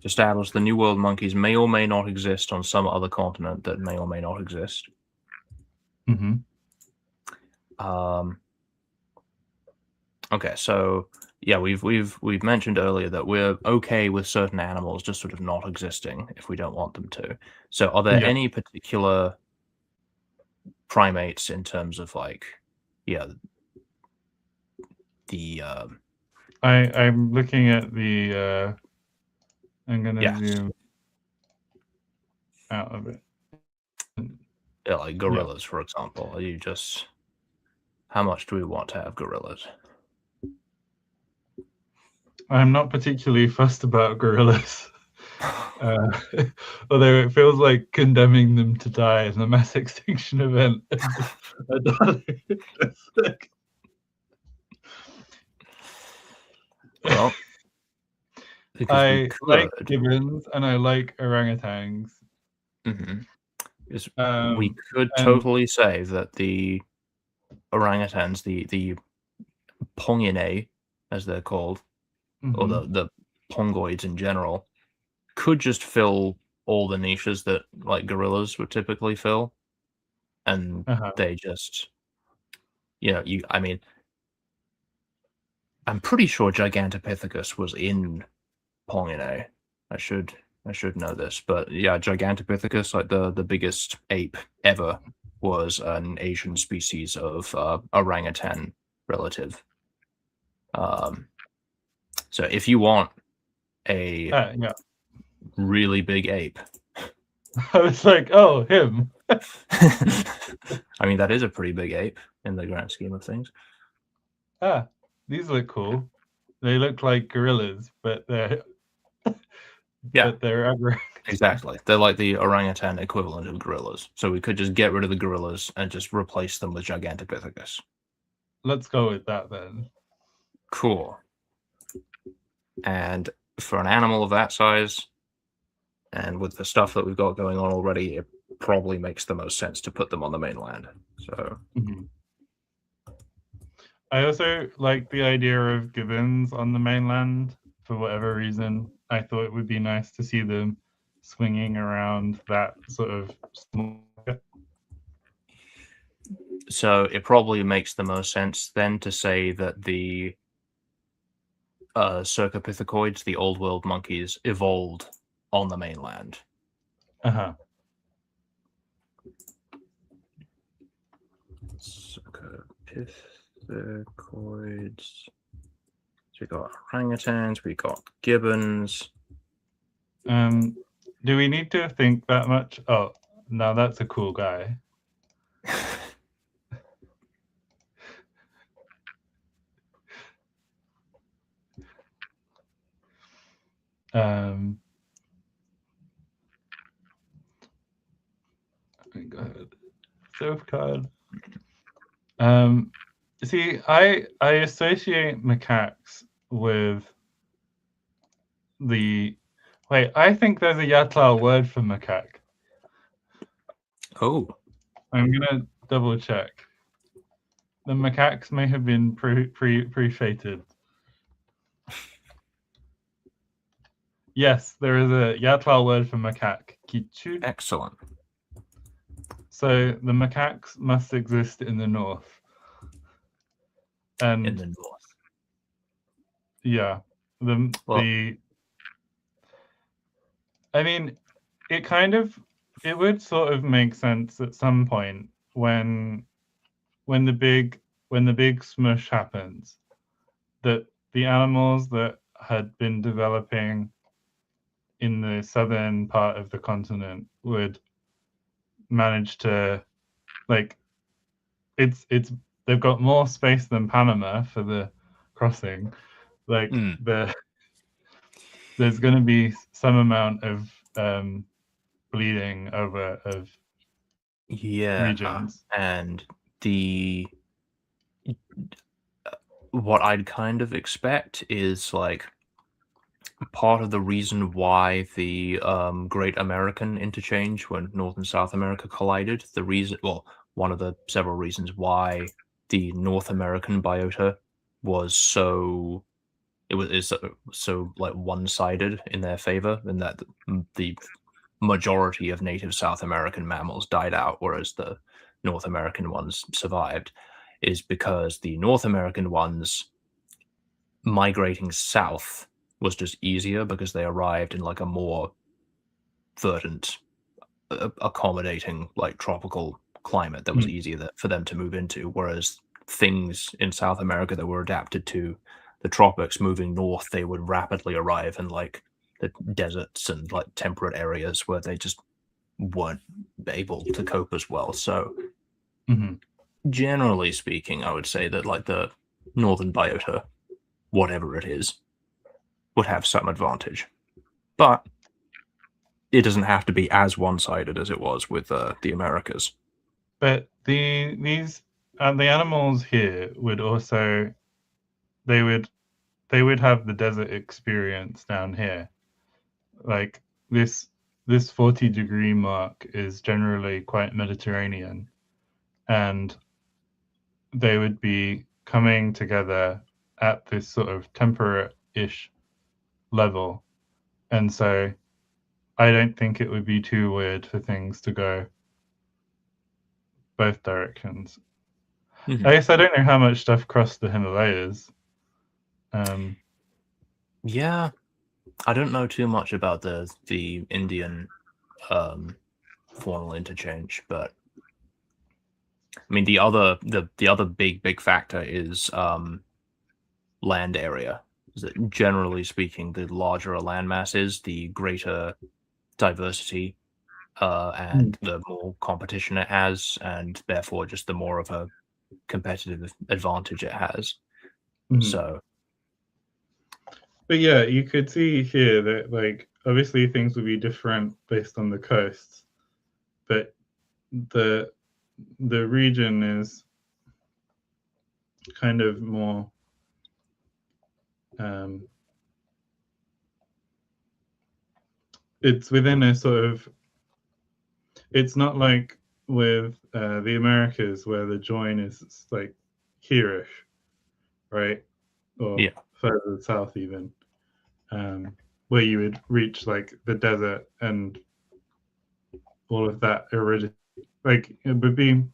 Established the New World monkeys may or may not exist on some other continent that may or may not exist. Mm-hmm. Okay, so yeah, we've mentioned earlier that we're okay with certain animals just sort of not existing if we don't want them to. So are there any particular primates in terms of like, the I'm looking at the I'm gonna zoom out of it. Yeah, like gorillas, for example. Are you just, how much do we want to have gorillas? I'm not particularly fussed about gorillas. Although it feels like condemning them to die in a mass extinction event. Well, I like gibbons and I like orangutans. We could totally say that the orangutans, the ponginae, as they're called, or the pongoids in general, could just fill all the niches that like gorillas would typically fill, and they just, I mean, I'm pretty sure Gigantopithecus was in ponginae. I should know this, but yeah, Gigantopithecus, like the biggest ape ever, was an Asian species of orangutan relative. So if you want a really big ape, I was like, oh, him. I mean, that is a pretty big ape in the grand scheme of things. These look cool. They look like gorillas, but they're but they're exactly. They're like the orangutan equivalent of gorillas. So we could just get rid of the gorillas and just replace them with Gigantopithecus. Let's go with that then. Cool. And for an animal of that size, and with the stuff that we've got going on already, it probably makes the most sense to put them on the mainland. So I also like the idea of gibbons on the mainland for whatever reason. I thought it would be nice to see them swinging around that sort of small. So it probably makes the most sense then to say that the Cercopithecus, the old world monkeys, evolved on the mainland. Cercopithecus. So we got orangutans, we got gibbons. Do we need to think that much? Oh, no, that's a cool guy. Go ahead. Surf card. See, I associate macaques with the. Wait, I think there's a Yatla word for macaque. Oh. I'm gonna double check. The macaques may have been pre-fated. Yes, there is a Yatla word for macaque. Kichu. Excellent. So the macaques must exist in the north. And in the north. Yeah. I mean, it would sort of make sense at some point when the big smush happens, that the animals that had been developing in the southern part of the continent would manage to, like, it's they've got more space than Panama for the crossing. Like there's going to be some amount of bleeding over of regions. And what I'd kind of expect is like part of the reason why the Great American Interchange, when North and South America collided, one of the several reasons why the North American biota was so like one-sided in their favor, and that the majority of native South American mammals died out, whereas the North American ones survived, is because the North American ones migrating south was just easier because they arrived in like a more verdant, accommodating, like tropical climate that was easier for them to move into, whereas things in South America that were adapted to the tropics moving north, they would rapidly arrive in like the deserts and like temperate areas where they just weren't able to cope as well. So generally speaking, I would say that like the northern biota, whatever it is, would have some advantage, but it doesn't have to be as one-sided as it was with the Americas. But the animals here would also, they would have the desert experience down here. Like this 40-degree mark is generally quite Mediterranean, and they would be coming together at this sort of temperate-ish level. And so I don't think it would be too weird for things to go both directions. I guess I don't know how much stuff crossed the Himalayas. Yeah, I don't know too much about the Indian faunal interchange, but I mean the other big factor is land area. Generally speaking, the larger a landmass is, the greater diversity and the more competition it has, and therefore just the more of a competitive advantage it has. So, but yeah, you could see here that like obviously things would be different based on the coasts, but the region is kind of more it's within a sort of, it's not like with the Americas where the join is like here-ish, right? Or further south even, where you would reach like the desert and all of that aridity. Like it would be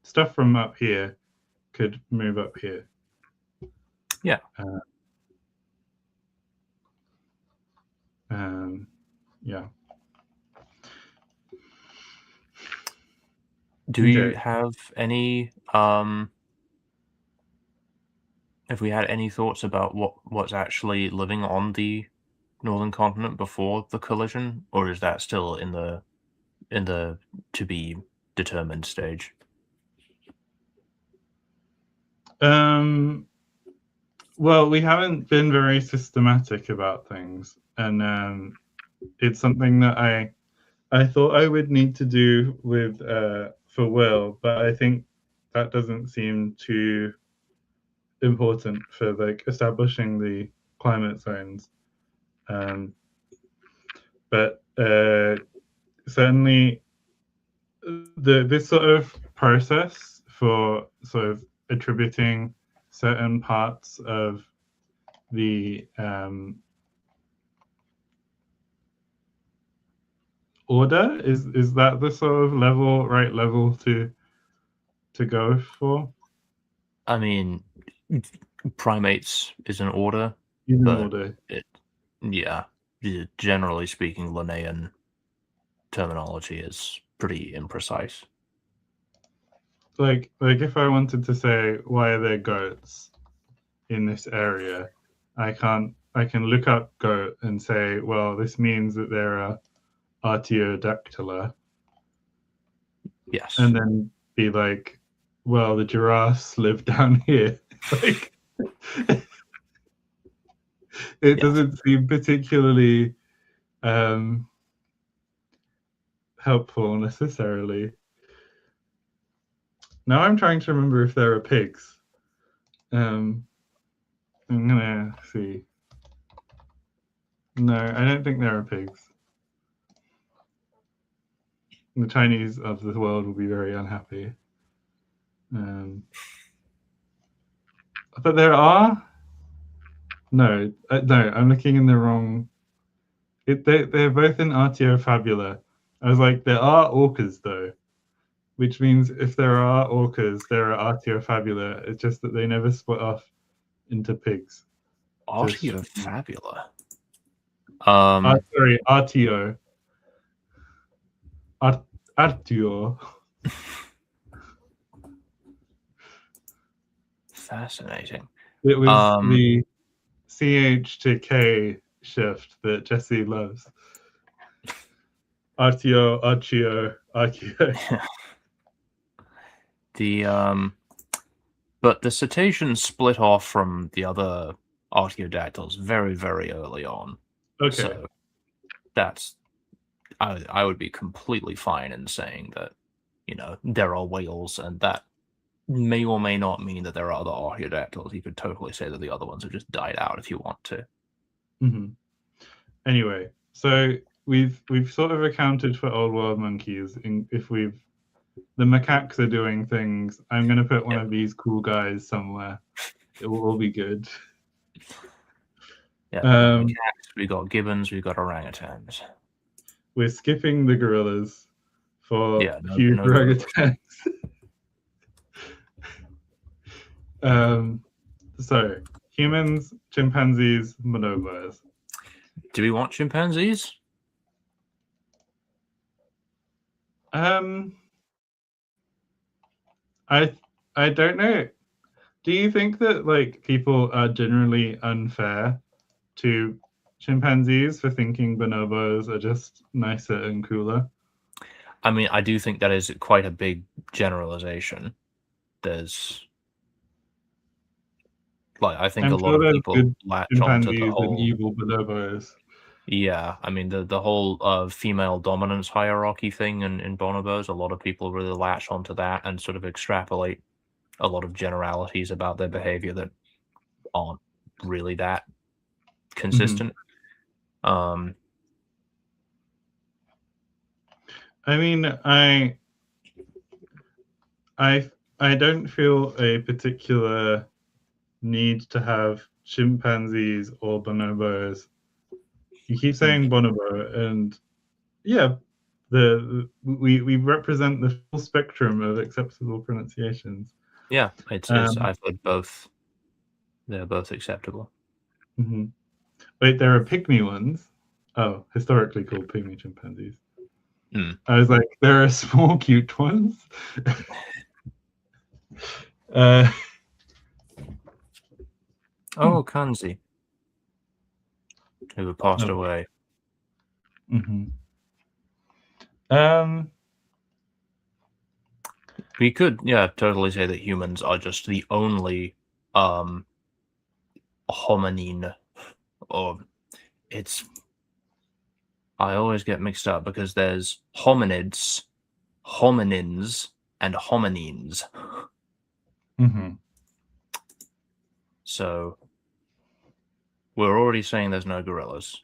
stuff from up here could move up here. Yeah. Yeah. Do you have any have we had any thoughts about what's actually living on the northern continent before the collision, or is that still in the to be determined stage? Well, we haven't been very systematic about things, and it's something that I thought I would need to do with for Will, but I think that doesn't seem too important for like establishing the climate zones. But certainly this sort of process for sort of attributing certain parts of the order is that the sort of right level to go for? I mean, primates is an order, but generally speaking, Linnaean terminology is pretty imprecise. Like if I wanted to say why are there goats in this area, I can look up goat and say, well, this means that there are Artiodactyla. Yes. And then be like, well, the giraffes live down here. Like, it doesn't seem particularly helpful necessarily. Now I'm trying to remember if there are pigs. I'm gonna see. No, I don't think there are pigs. The Chinese of the world will be very unhappy. But there are. No, I'm looking in the wrong. They're both in Artiofabula. I was like, there are orcas though, which means if there are orcas, there are Artiofabula. It's just that they never split off into pigs. Artiofabula. Sorry, Artio. Artio. Fascinating. It was the CH to K shift that Jesse loves. Artio, Archio, Archio. But the cetaceans split off from the other artiodactyls very, very early on. Okay. So that's I would be completely fine in saying that, there are whales, and that may or may not mean that there are other artiodactyls. You could totally say that the other ones have just died out if you want to. Mm-hmm. Anyway, so we've sort of accounted for old world monkeys. The macaques are doing things. I'm going to put one of these cool guys somewhere. It will all be good. Yeah, macaques, we got gibbons, we got orangutans. We're skipping the gorillas for huge no orangutans. So humans, chimpanzees, bonobos. Do we want chimpanzees? I don't know. Do you think that people are generally unfair to chimpanzees for thinking bonobos are just nicer and cooler? I mean, I do think that is quite a big generalization. There's I think a lot of people latch onto the whole and evil bonobos. Yeah, I mean the whole female dominance hierarchy thing in bonobos. A lot of people really latch onto that and sort of extrapolate a lot of generalities about their behavior that aren't really that consistent. I mean, I don't feel a particular need to have chimpanzees or bonobos. You keep saying bonobo, and yeah, we represent the full spectrum of acceptable pronunciations. Yeah, I've heard both. They're both acceptable. Wait, there are pygmy ones. Oh, historically called pygmy chimpanzees. I was like, there are small, cute ones. Kanzi, who passed away. We could, totally say that humans are just the only hominin, or I always get mixed up because there's hominids, hominins, and hominines. So we're already saying there's no gorillas,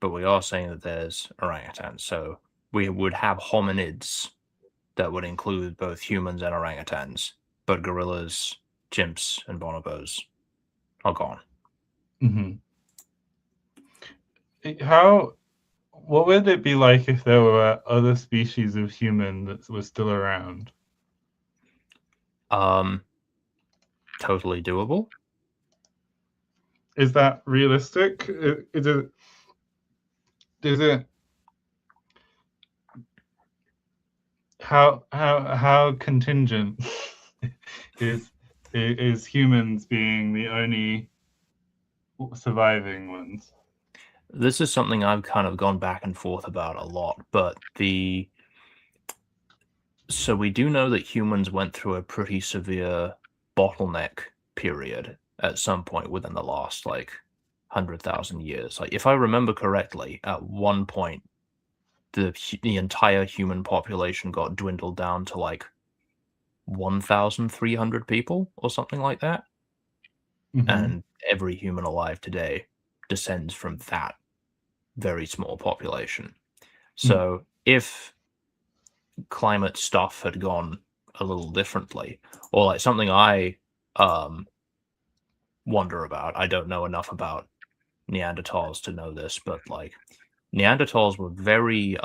but we are saying that there's orangutans. So we would have hominids that would include both humans and orangutans, but gorillas, chimps, and bonobos are gone. What would it be like if there were other species of human that were still around? Totally doable. Is that realistic? Is it how contingent is humans being the only surviving ones? This is something I've kind of gone back and forth about a lot, but so we do know that humans went through a pretty severe bottleneck period at some point within the last like 100,000 years. Like if I remember correctly, at one point the entire human population got dwindled down to like 1,300 people or something like that. Mm-hmm. And every human alive today descends from that very small population. So if climate stuff had gone a little differently, or like something I wonder about, I don't know enough about Neanderthals to know this, but like Neanderthals were very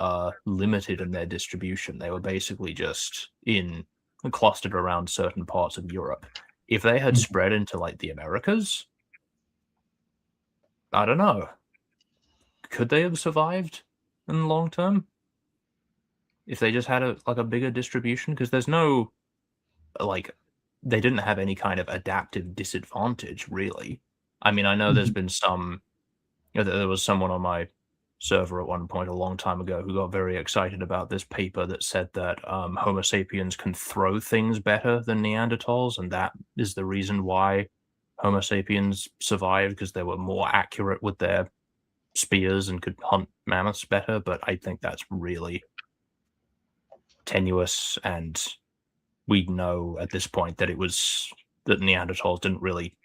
limited in their distribution. They were basically just clustered around certain parts of Europe. If they had spread into like the Americas, I don't know. Could they have survived in the long term if they just had a bigger distribution? Because there's no like they didn't have any kind of adaptive disadvantage, really. I mean, I know there's been some. There was someone on my server at one point a long time ago who got very excited about this paper that said that Homo sapiens can throw things better than Neanderthals, and that is the reason why Homo sapiens survived, because they were more accurate with their spears and could hunt mammoths better. But I think that's really tenuous, and we know at this point that that Neanderthals didn't really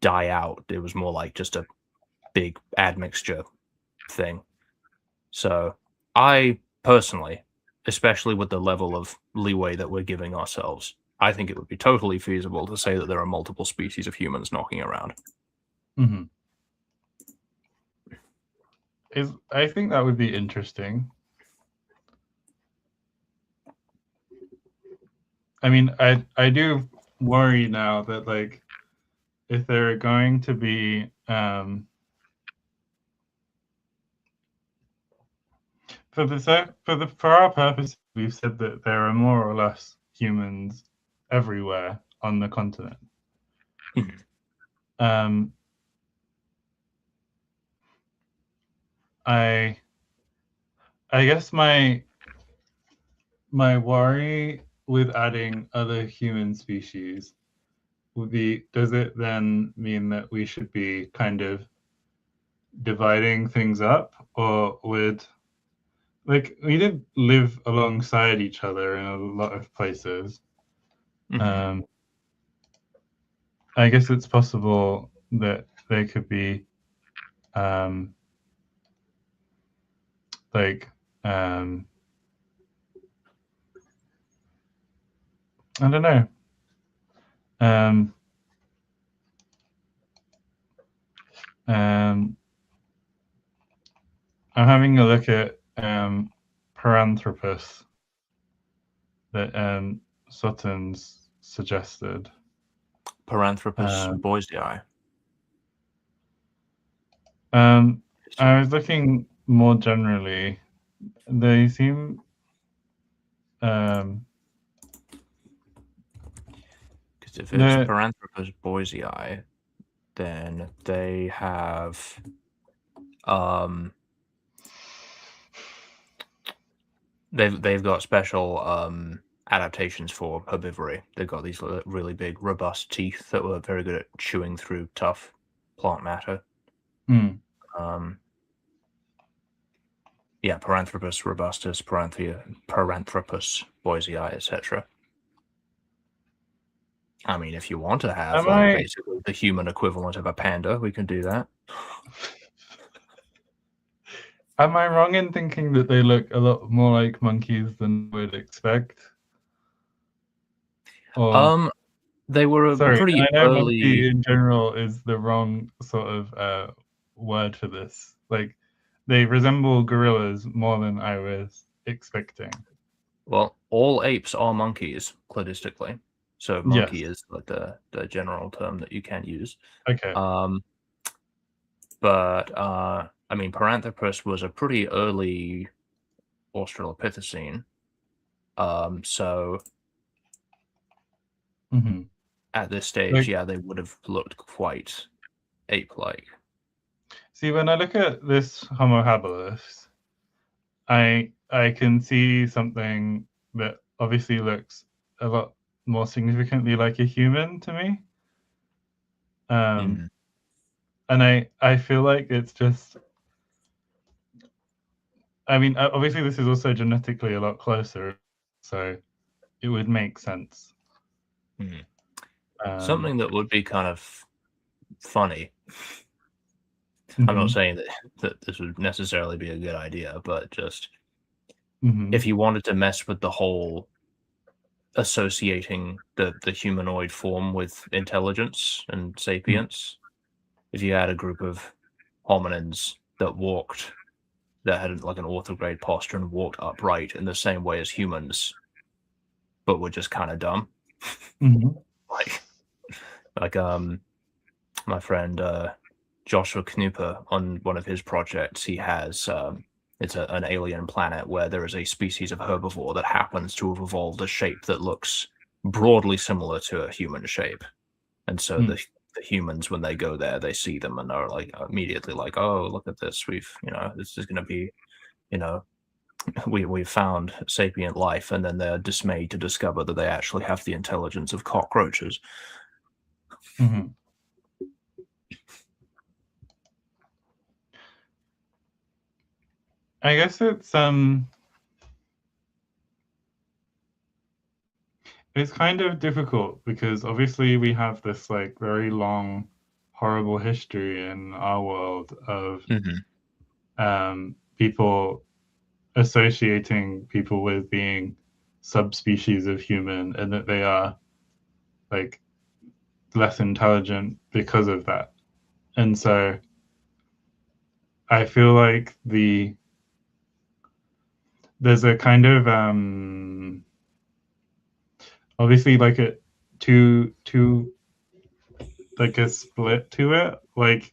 die out. It was more like just a big admixture thing. So I personally, especially with the level of leeway that we're giving ourselves, I think it would be totally feasible to say that there are multiple species of humans knocking around. Mm-hmm. I think that would be interesting. I mean, I do worry now that like if there are going to be for our purpose, we've said that there are more or less humans everywhere on the continent. I guess my worry with adding other human species would be, does it then mean that we should be kind of dividing things up, or would like we did live alongside each other in a lot of places. I guess it's possible that they could be like I don't know. I'm having a look at Paranthropus that Sutton's suggested. Paranthropus boisei. I was looking more generally. They seem because if it's Paranthropus boisei, then they have they've got special adaptations for herbivory. They've got these really big, robust teeth that were very good at chewing through tough plant matter. Yeah, Paranthropus robustus, Paranthropus boisei, etc. I mean, if you want to have basically the human equivalent of a panda, we can do that. Am I wrong in thinking that they look a lot more like monkeys than we'd expect? Or, they were a pretty I know early. Monkey in general is the wrong sort of word for this. Like, they resemble gorillas more than I was expecting. Well, all apes are monkeys, cladistically. So monkey is like the general term that you can use. Okay. But I mean, Paranthropus was a pretty early Australopithecine. So Mm-hmm. at this stage, yeah, they would have looked quite ape-like. See, when I look at this Homo habilis, I can see something that obviously looks a lot more significantly like a human to me. And I feel like it's just, I mean, obviously this is also genetically a lot closer, so it would make sense. Something that would be kind of funny. Mm-hmm. I'm not saying that this would necessarily be a good idea, but just Mm-hmm. if you wanted to mess with the whole associating the humanoid form with intelligence and sapience, if you had a group of hominins that walked, that had like an orthograde posture and walked upright in the same way as humans, but were just kind of dumb. Mm-hmm. like my friend Joshua Knuper, on one of his projects, he has it's an alien planet where there is a species of herbivore that happens to have evolved a shape that looks broadly similar to a human shape, and so the humans, when they go there, they see them and are like immediately like, oh, look at this, this is going to be, we've found sapient life, and then they're dismayed to discover that they actually have the intelligence of cockroaches. Mm-hmm. I guess it's kind of difficult because obviously we have this like very long, horrible history in our world of people associating people with being subspecies of human and that they are like less intelligent because of that. And so I feel like there's a kind of obviously like a two like a split to it. Like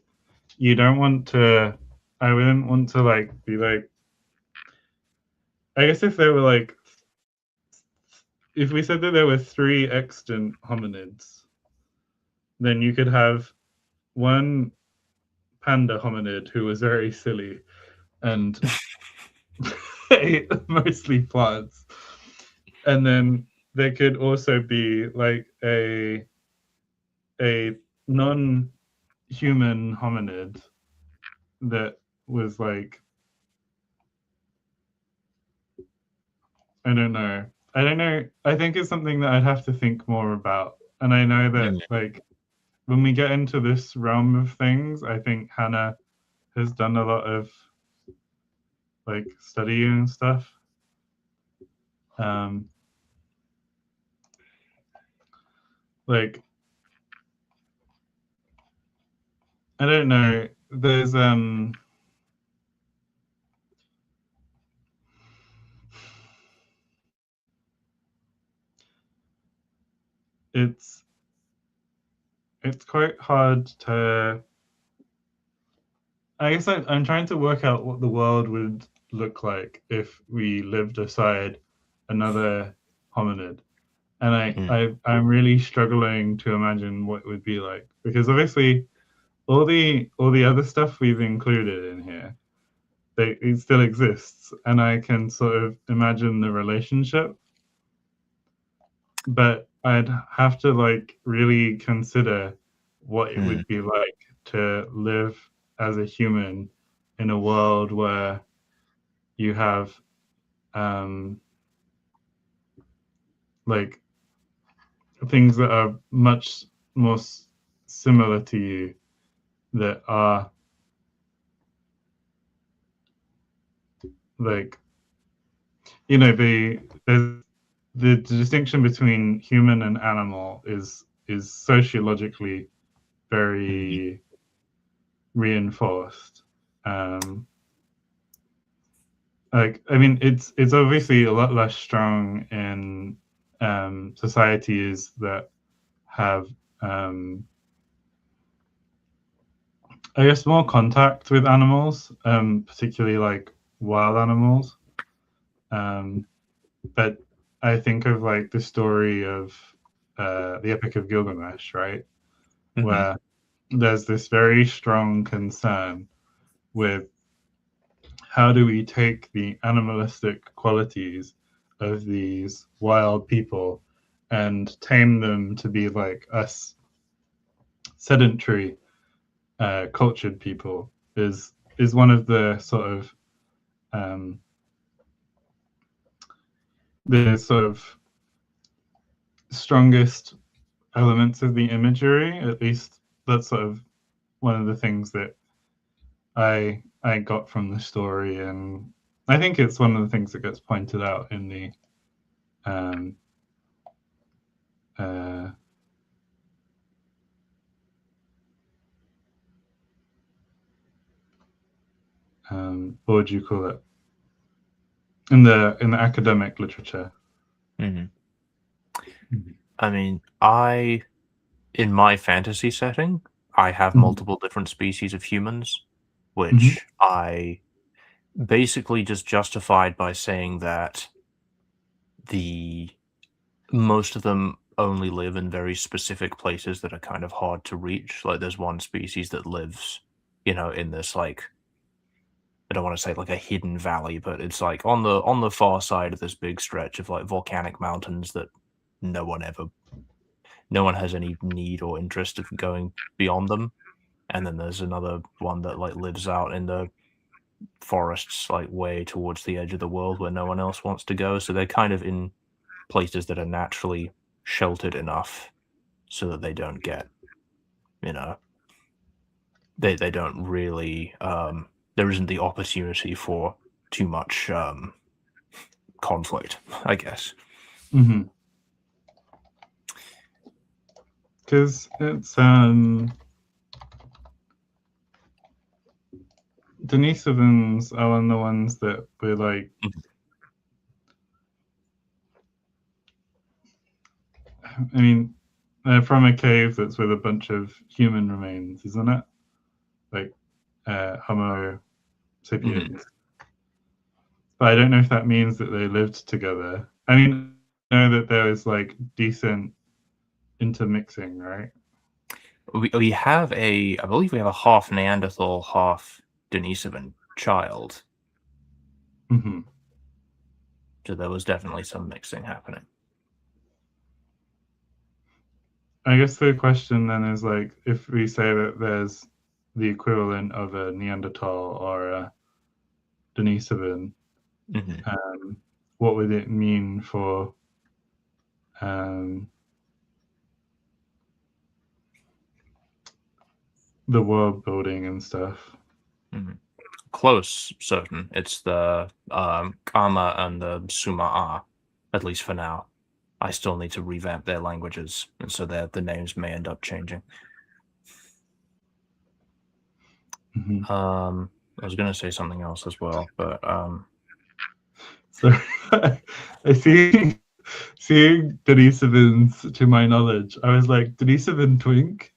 you don't want to, I wouldn't want to like be like, I guess if there were like, if we said that there were 3 extant hominids, then you could have one panda hominid who was very silly and ate mostly plants. And then there could also be like a non-human hominid that was like, I don't know. I think it's something that I'd have to think more about. And I know that like when we get into this realm of things, I think Hannah has done a lot of like studying and stuff. Like I don't know. There's it's quite hard to, I guess I'm trying to work out what the world would look like if we lived aside another hominid. And I'm really struggling to imagine what it would be like, because obviously all the other stuff we've included in here, it still exists, and I can sort of imagine the relationship, but I'd have to like really consider what it would be like to live as a human in a world where you have like things that are much more similar to you, that are like, the distinction between human and animal is sociologically very reinforced. Like I mean, it's obviously a lot less strong in societies that have I guess more contact with animals, particularly like wild animals. But I think of like the story of the Epic of Gilgamesh, right? Where there's this very strong concern with how do we take the animalistic qualities of these wild people and tame them to be like us sedentary cultured people is one of the sort of the sort of strongest elements of the imagery. At least that's sort of one of the things that I got from the story, and I think it's one of the things that gets pointed out in the what would you call it, in the academic literature. I mean, in my fantasy setting, I have multiple different species of humans, which I basically just justified by saying that most of them only live in very specific places that are kind of hard to reach. Like there's one species that lives, in this like, I don't want to say like a hidden valley, but it's like on the far side of this big stretch of like volcanic mountains that no one has any need or interest of going beyond them. And then there's another one that like lives out in the forests, like way towards the edge of the world where no one else wants to go. So they're kind of in places that are naturally sheltered enough so that they don't get, they don't really, there isn't the opportunity for too much conflict, I guess. Because it's Denisovans are one of the ones that we're like I mean, they're from a cave that's with a bunch of human remains, isn't it? Like Homo sapiens. But I don't know if that means that they lived together. I mean, I know that there is like decent intermixing, right? We have I believe we have a half Neanderthal, half Denisovan child. So there was definitely some mixing happening. I guess the question then is like, if we say that there's the equivalent of a Neanderthal or a Denisovan, what would it mean for the world building and stuff? Close, certain. It's the Kama and the Suma'a, at least for now. I still need to revamp their languages, and so the names may end up changing. I was going to say something else as well, but so I see seeing Denisovans, to my knowledge, I was like, Denisovan twink.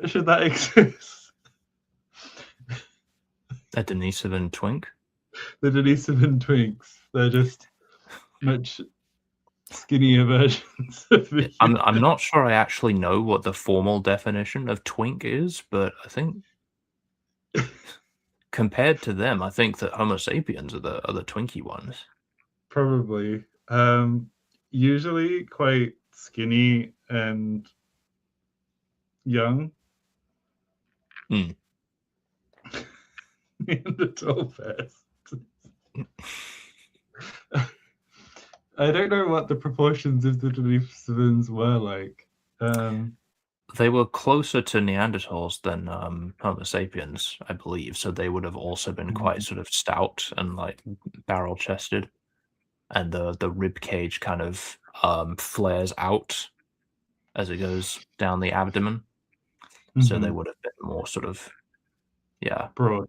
Should that exist? A Denisovan twink? The Denisovan twinks. They're just much skinnier versions of the I'm not sure I actually know what the formal definition of twink is, but I think compared to them, I think that Homo sapiens are the twinky ones. Probably. Usually quite skinny and young. Neanderthal best. I don't know what the proportions of the Denisovans were like. They were closer to Neanderthals than Homo sapiens, I believe. So they would have also been quite sort of stout and like barrel chested, and the rib cage kind of flares out as it goes down the abdomen. So they would have been more sort of broad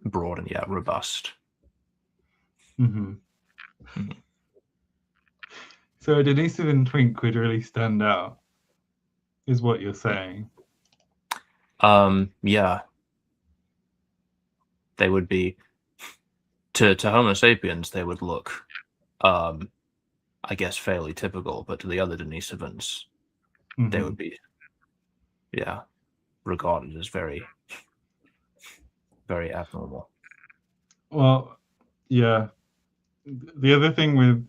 and robust. So a Denisovan twink would really stand out. is what you're saying. Yeah. They would be to Homo sapiens. They would look, I guess, fairly typical, but to the other Denisovans, they would be, yeah, regarded as very, very abnormal. Well, yeah. The other thing with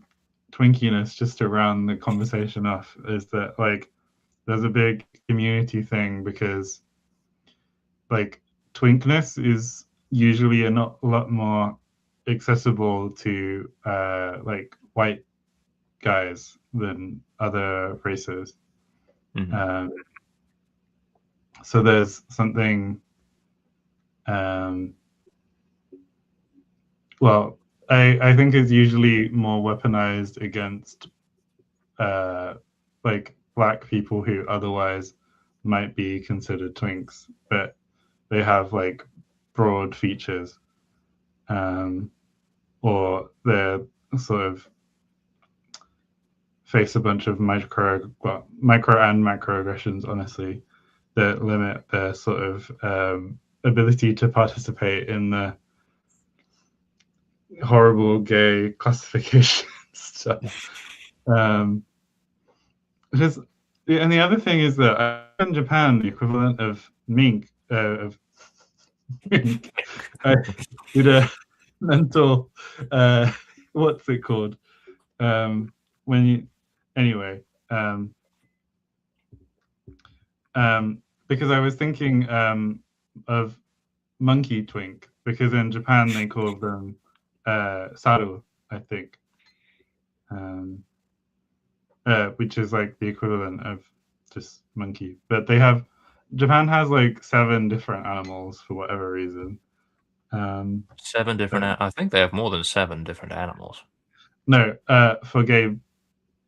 twinkiness, just to round the conversation off, is that like there's a big community thing because like twinkness is usually a lot more accessible to like white guys than other races. So there's something well, I think it's usually more weaponized against like black people who otherwise might be considered twinks, but they have like broad features, or they're sort of face a bunch of micro and macroaggressions, honestly, that limit their sort of ability to participate in the horrible gay classification stuff. Just, and the other thing is that in Japan, the equivalent of mink, did a mental, what's it called? When you, anyway, because I was thinking of monkey twink, because in Japan they call them saru, I think, which is like the equivalent of just monkey. But Japan has like 7 different animals for whatever reason. 7 different. I think they have more than 7 different animals. No, for gay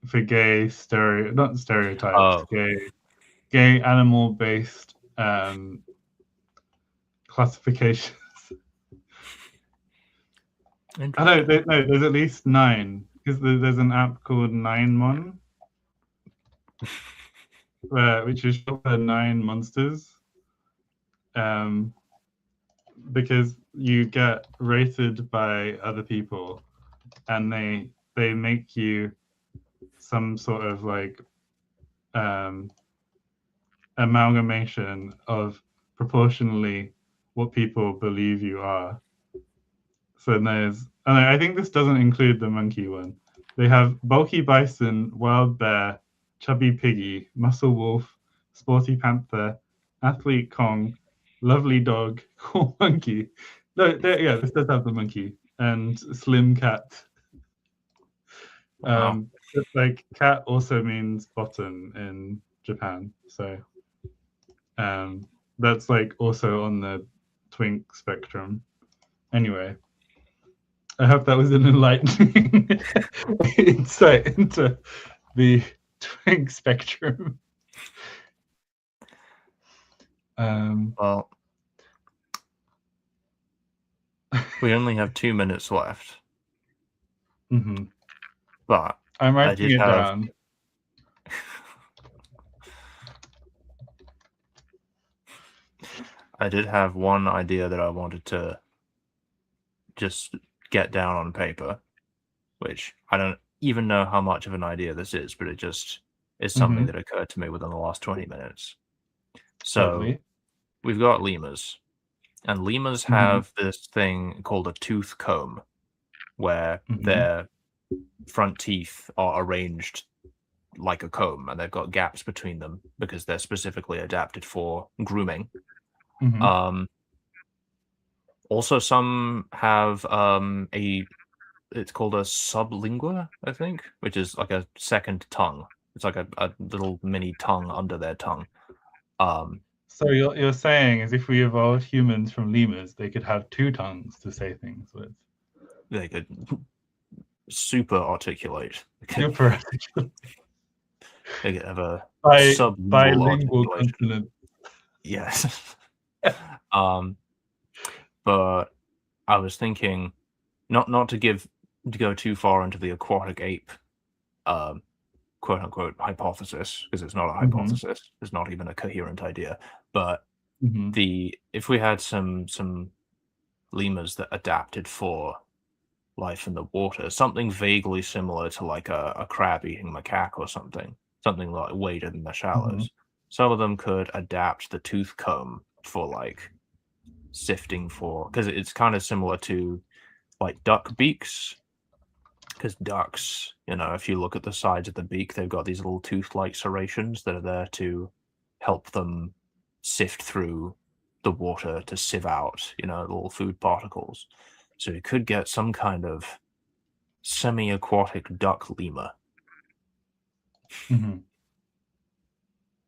not stereotypes, gay animal based classifications. I know, there's at least 9 because there's an app called 9mon, which is short for 9 monsters. Because you get rated by other people, and they make you some sort of like amalgamation of proportionally what people believe you are. So I think this doesn't include the monkey one. They have bulky bison, wild bear, chubby piggy, muscle wolf, sporty panther, athlete Kong, lovely dog, cool monkey. No, this does have the monkey, and slim cat. Wow. Like cat also means bottom in Japan, so that's like also on the twink spectrum. Anyway, I hope that was an enlightening insight into the twink spectrum. Well, we only have 2 minutes left. But I'm writing it down. I did have one idea that I wanted to just get down on paper, which I don't even know how much of an idea this is, but it just is something that occurred to me within the last 20 minutes. So we've got lemurs, and lemurs have this thing called a tooth comb, where their front teeth are arranged like a comb, and they've got gaps between them because they're specifically adapted for grooming. Also, some have it's called a sublingua, I think, which is like a second tongue. It's like a little mini tongue under their tongue. So you're saying is if we evolved humans from lemurs, they could have 2 tongues to say things with. They could super articulate. Super articulate. They could have a bilingual consonant. Yes. But I was thinking, not to go too far into the aquatic ape quote unquote hypothesis, because it's not a hypothesis, it's not even a coherent idea, but if we had some lemurs that adapted for life in the water, something vaguely similar to like a crab eating macaque or something like waded in the shallows. Some of them could adapt the tooth comb for like sifting for, because it's kind of similar to like duck beaks. Because ducks, if you look at the sides of the beak, they've got these little tooth-like serrations that are there to help them sift through the water to sieve out, little food particles. So you could get some kind of semi-aquatic duck lemur.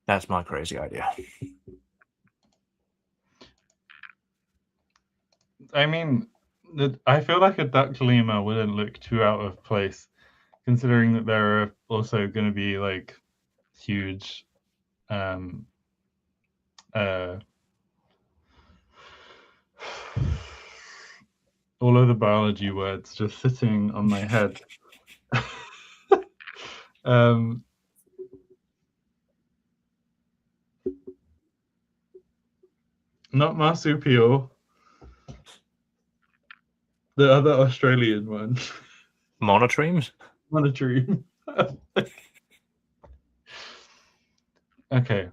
That's my crazy idea. I mean, I feel like a duck lemur wouldn't look too out of place, considering that there are also going to be like huge, all of the biology words just sitting on my head. Not marsupial. The other Australian one. Monotremes? Monotreme. Okay.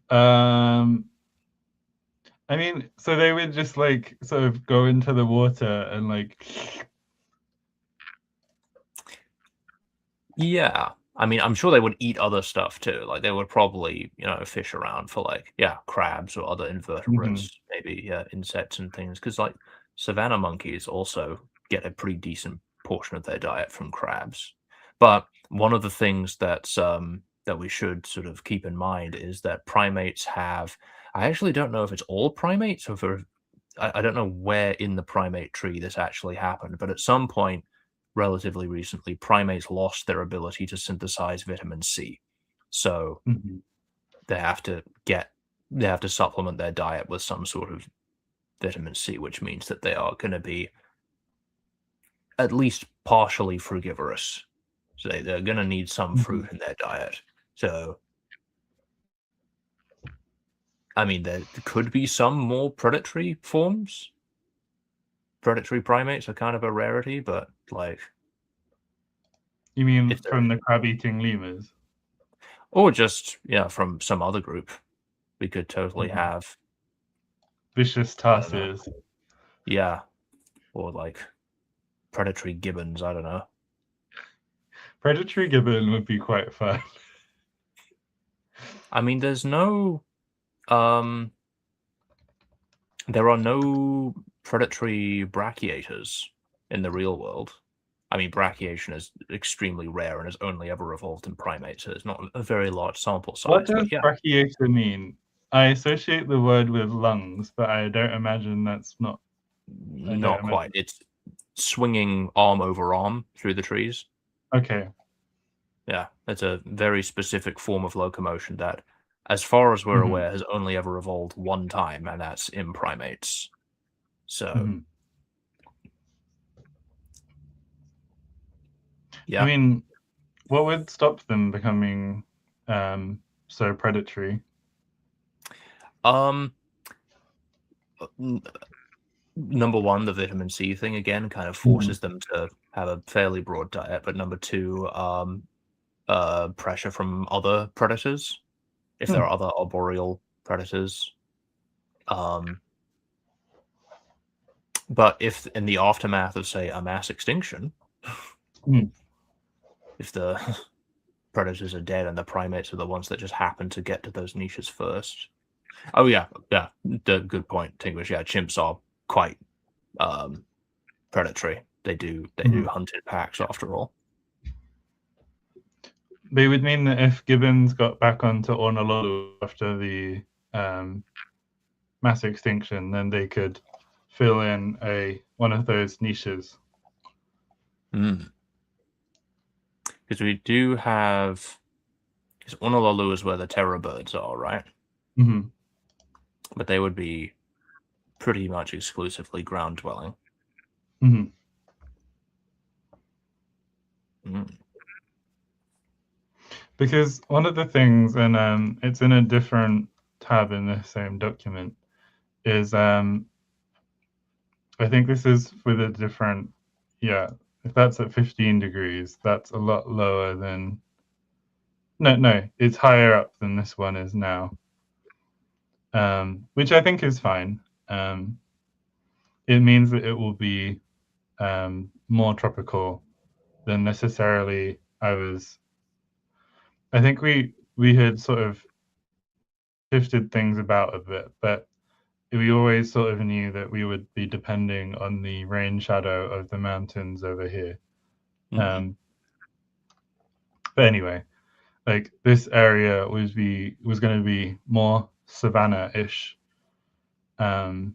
I mean, so they would just like sort of go into the water and like. Yeah. I mean, I'm sure they would eat other stuff too. Like they would probably, fish around for like, crabs or other invertebrates, maybe insects and things. Because like savanna monkeys also get a pretty decent portion of their diet from crabs. But one of the things that's that we should sort of keep in mind is that primates have. I actually don't know if it's all primates or if I don't know where in the primate tree this actually happened, but at some point relatively recently, primates lost their ability to synthesize vitamin C. So they have to supplement their diet with some sort of vitamin C, which means that they are going to be at least partially frugivorous. So they're going to need some fruit in their diet. So, I mean, there could be some more predatory forms. Predatory primates are kind of a rarity, but like. You mean from the crab-eating lemurs? Or just, from some other group. We could totally have. Vicious tarsiers. Yeah. Or like predatory gibbons, I don't know. Predatory gibbon would be quite fun. I mean, there's no. There are no predatory brachiators in the real world. I mean, brachiation is extremely rare and has only ever evolved in primates, so it's not a very large sample size. What does brachiator mean? I associate the word with lungs, but I don't imagine that's not. Not quite. It's swinging arm over arm through the trees. Okay. Yeah, it's a very specific form of locomotion that, as far as we're aware, has only ever evolved one time, and that's in primates. So, yeah. I mean, what would stop them becoming so predatory? Number one, the vitamin C thing again kind of forces them to have a fairly broad diet. But number two, pressure from other predators, if there are other arboreal predators. But if in the aftermath of, say, a mass extinction, if the predators are dead and the primates are the ones that just happen to get to those niches first. Oh yeah, good point, Tinglish. Yeah, chimps are quite predatory. They do hunt in packs after all. They would mean that if gibbons got back onto Honolulu after the mass extinction, then they could fill in one of those niches. Because we do have, because Honolulu is where the terror birds are, right? But they would be pretty much exclusively ground dwelling. because one of the things, and it's in a different tab in the same document, is I think this is with a different, yeah, if that's at 15 degrees, that's a lot lower than, no, it's higher up than this one is now, which I think is fine. It means that it will be more tropical than necessarily I think we had sort of shifted things about a bit, but we always sort of knew that we would be depending on the rain shadow of the mountains over here. Mhm. But anyway, like this area was going to be more savanna-ish. But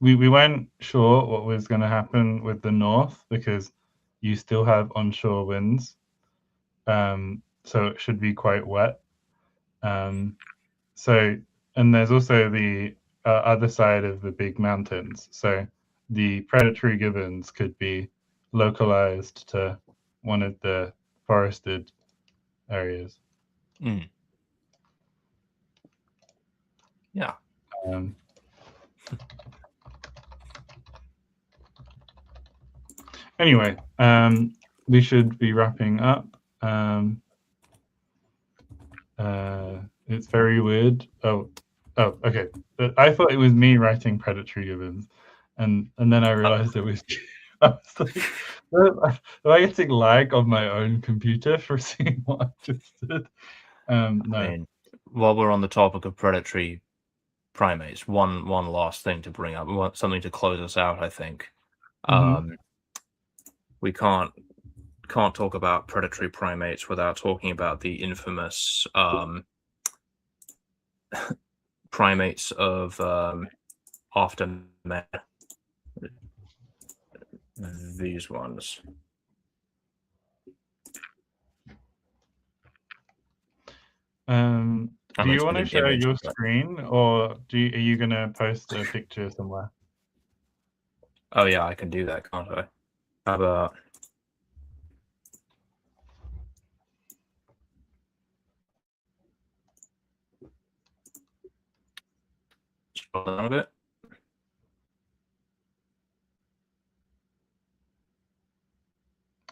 we weren't sure what was going to happen with the north because you still have onshore winds, so it should be quite wet. So, and there's also the other side of the big mountains. So the predatory gibbons could be localized to one of the forested areas. Mm. Yeah. Anyway, we should be wrapping up. It's very weird. Oh, okay. I thought it was me writing predatory gibbons, and then I realized it was. I was like, am I getting lag on my own computer for seeing what I just did? No. I mean, while we're on the topic of predatory primates, one last thing to bring up. We want something to close us out, I think. We can't talk about predatory primates without talking about the infamous primates of aftermath. These ones. Do you want to share your screen, or are you going to post a picture somewhere? Oh yeah, I can do that, can't I? How about scroll down a bit?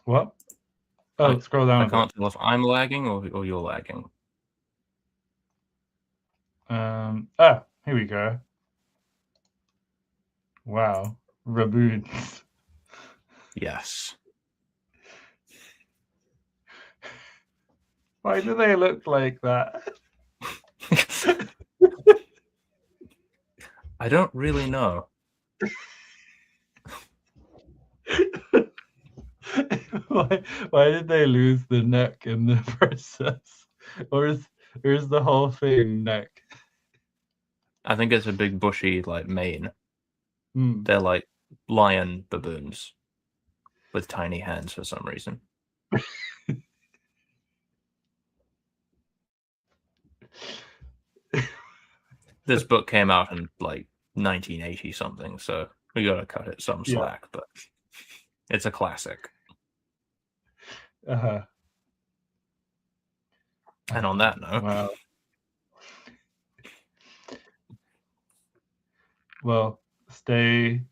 What? Oh, scroll down. I can't tell if I'm lagging or you're lagging. Here we go. Wow, raboons. Yes. Why do they look like that? I don't really know. Why did they lose the neck in the process? Or is the whole thing neck? I think it's a big bushy like mane. Mm. They're like lion baboons with tiny hands for some reason. This book came out in like 1980 something, so we gotta cut it some slack, but it's a classic. Uh-huh. And on that note, wow. Well, stay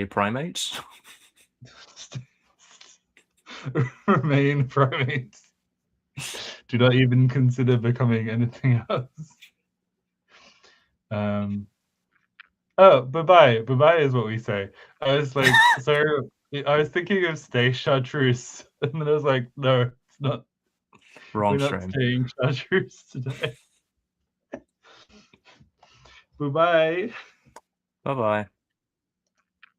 primates. Remain primates. Do not even consider becoming anything else. Oh, bye-bye. Bye-bye is what we say. I was like, so I was thinking of stay chartreuse, and then I was like, no, it's not. Wrong We're stream. not staying chartreuse today. Bye-bye. Bye-bye.